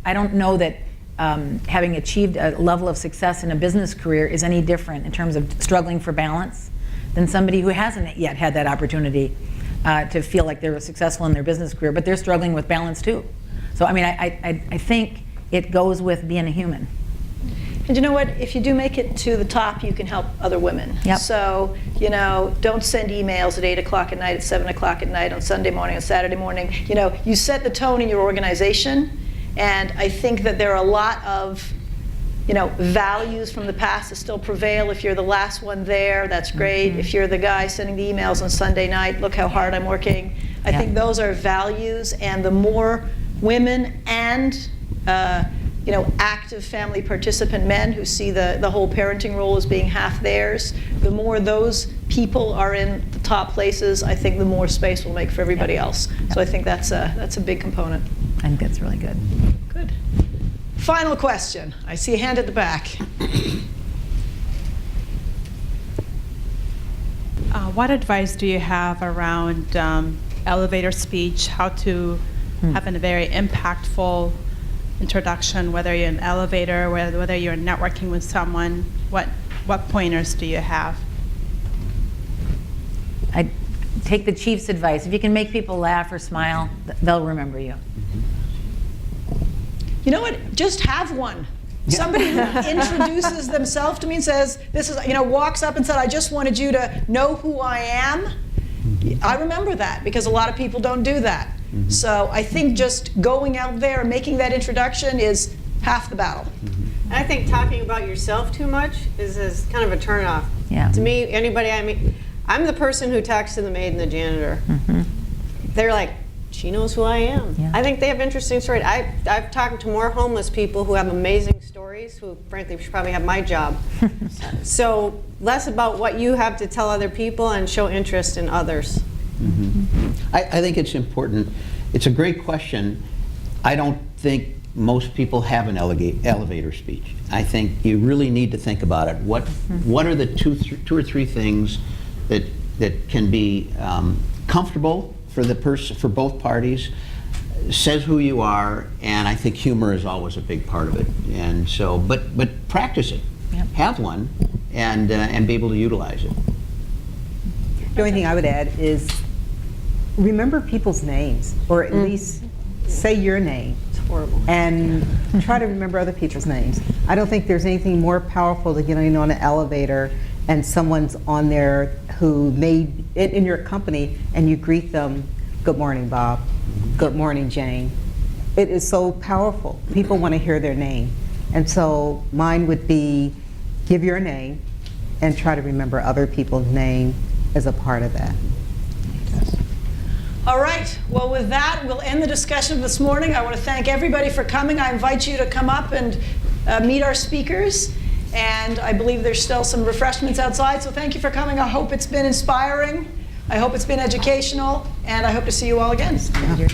I don't know that having achieved a level of success in a business career is any different in terms of struggling for balance than somebody who hasn't yet had that opportunity to feel like they're successful in their business career, but they're struggling with balance too. So I mean, I think it goes with being a human. And you know what? If you do make it to the top, you can help other women. Yep. So, you know, don't send emails at 8 o'clock at night, at 7 o'clock at night, on Sunday morning, on Saturday morning. You know, you set the tone in your organization, and I think that there are a lot of, you know, values from the past that still prevail. If you're the last one there, that's great. If you're the guy sending the emails on Sunday night, look how hard I'm working. I think those are values, and the more women and you know, active family participant men who see the whole parenting role as being half theirs, the more those people are in the top places, I think the more space we'll make for everybody else. So I think that's a big component. I think that's really good. Good. Final question. I see a hand at the back. What advice do you have around elevator speech, how to have a very impactful introduction, whether you're in an elevator, whether you're networking with someone? What pointers do you have? I take the chief's advice. If you can make people laugh or smile, they'll remember you. You know what? Just have one. Somebody who introduces themselves to me and says, this is, you know, walks up and said, I just wanted you to know who I am. I remember that because a lot of people don't do that. So I think just going out there and making that introduction is half the battle. And I think talking about yourself too much is kind of a turnoff. Yeah. To me, anybody I meet, I'm the person who talks to the maid and the janitor. They're like, she knows who I am. Yeah. I think they have interesting stories. I've talked to more homeless people who have amazing stories, who frankly should probably have my job. So less about what you have to tell other people and show interest in others. I think it's important. It's a great question. I don't think most people have an elevator speech. I think you really need to think about it. What are the two or three things that can be comfortable for the person, for both parties, says who you are, and I think humor is always a big part of it. And so, but practice it. Yep. Have one, and be able to utilize it. The only thing I would add is remember people's names, or at least say your name. It's horrible. And try to remember other people's names. I don't think there's anything more powerful than getting on an elevator and someone's on there who made it in your company, and you greet them, good morning, Bob. Good morning, Jane. It is so powerful. People want to hear their name. And so mine would be give your name and try to remember other people's name as a part of that. All right, well with that, we'll end the discussion this morning. I want to thank everybody for coming. I invite you to come up and meet our speakers. And I believe there's still some refreshments outside, so thank you for coming. I hope it's been inspiring. I hope it's been educational, and I hope to see you all again. Yeah.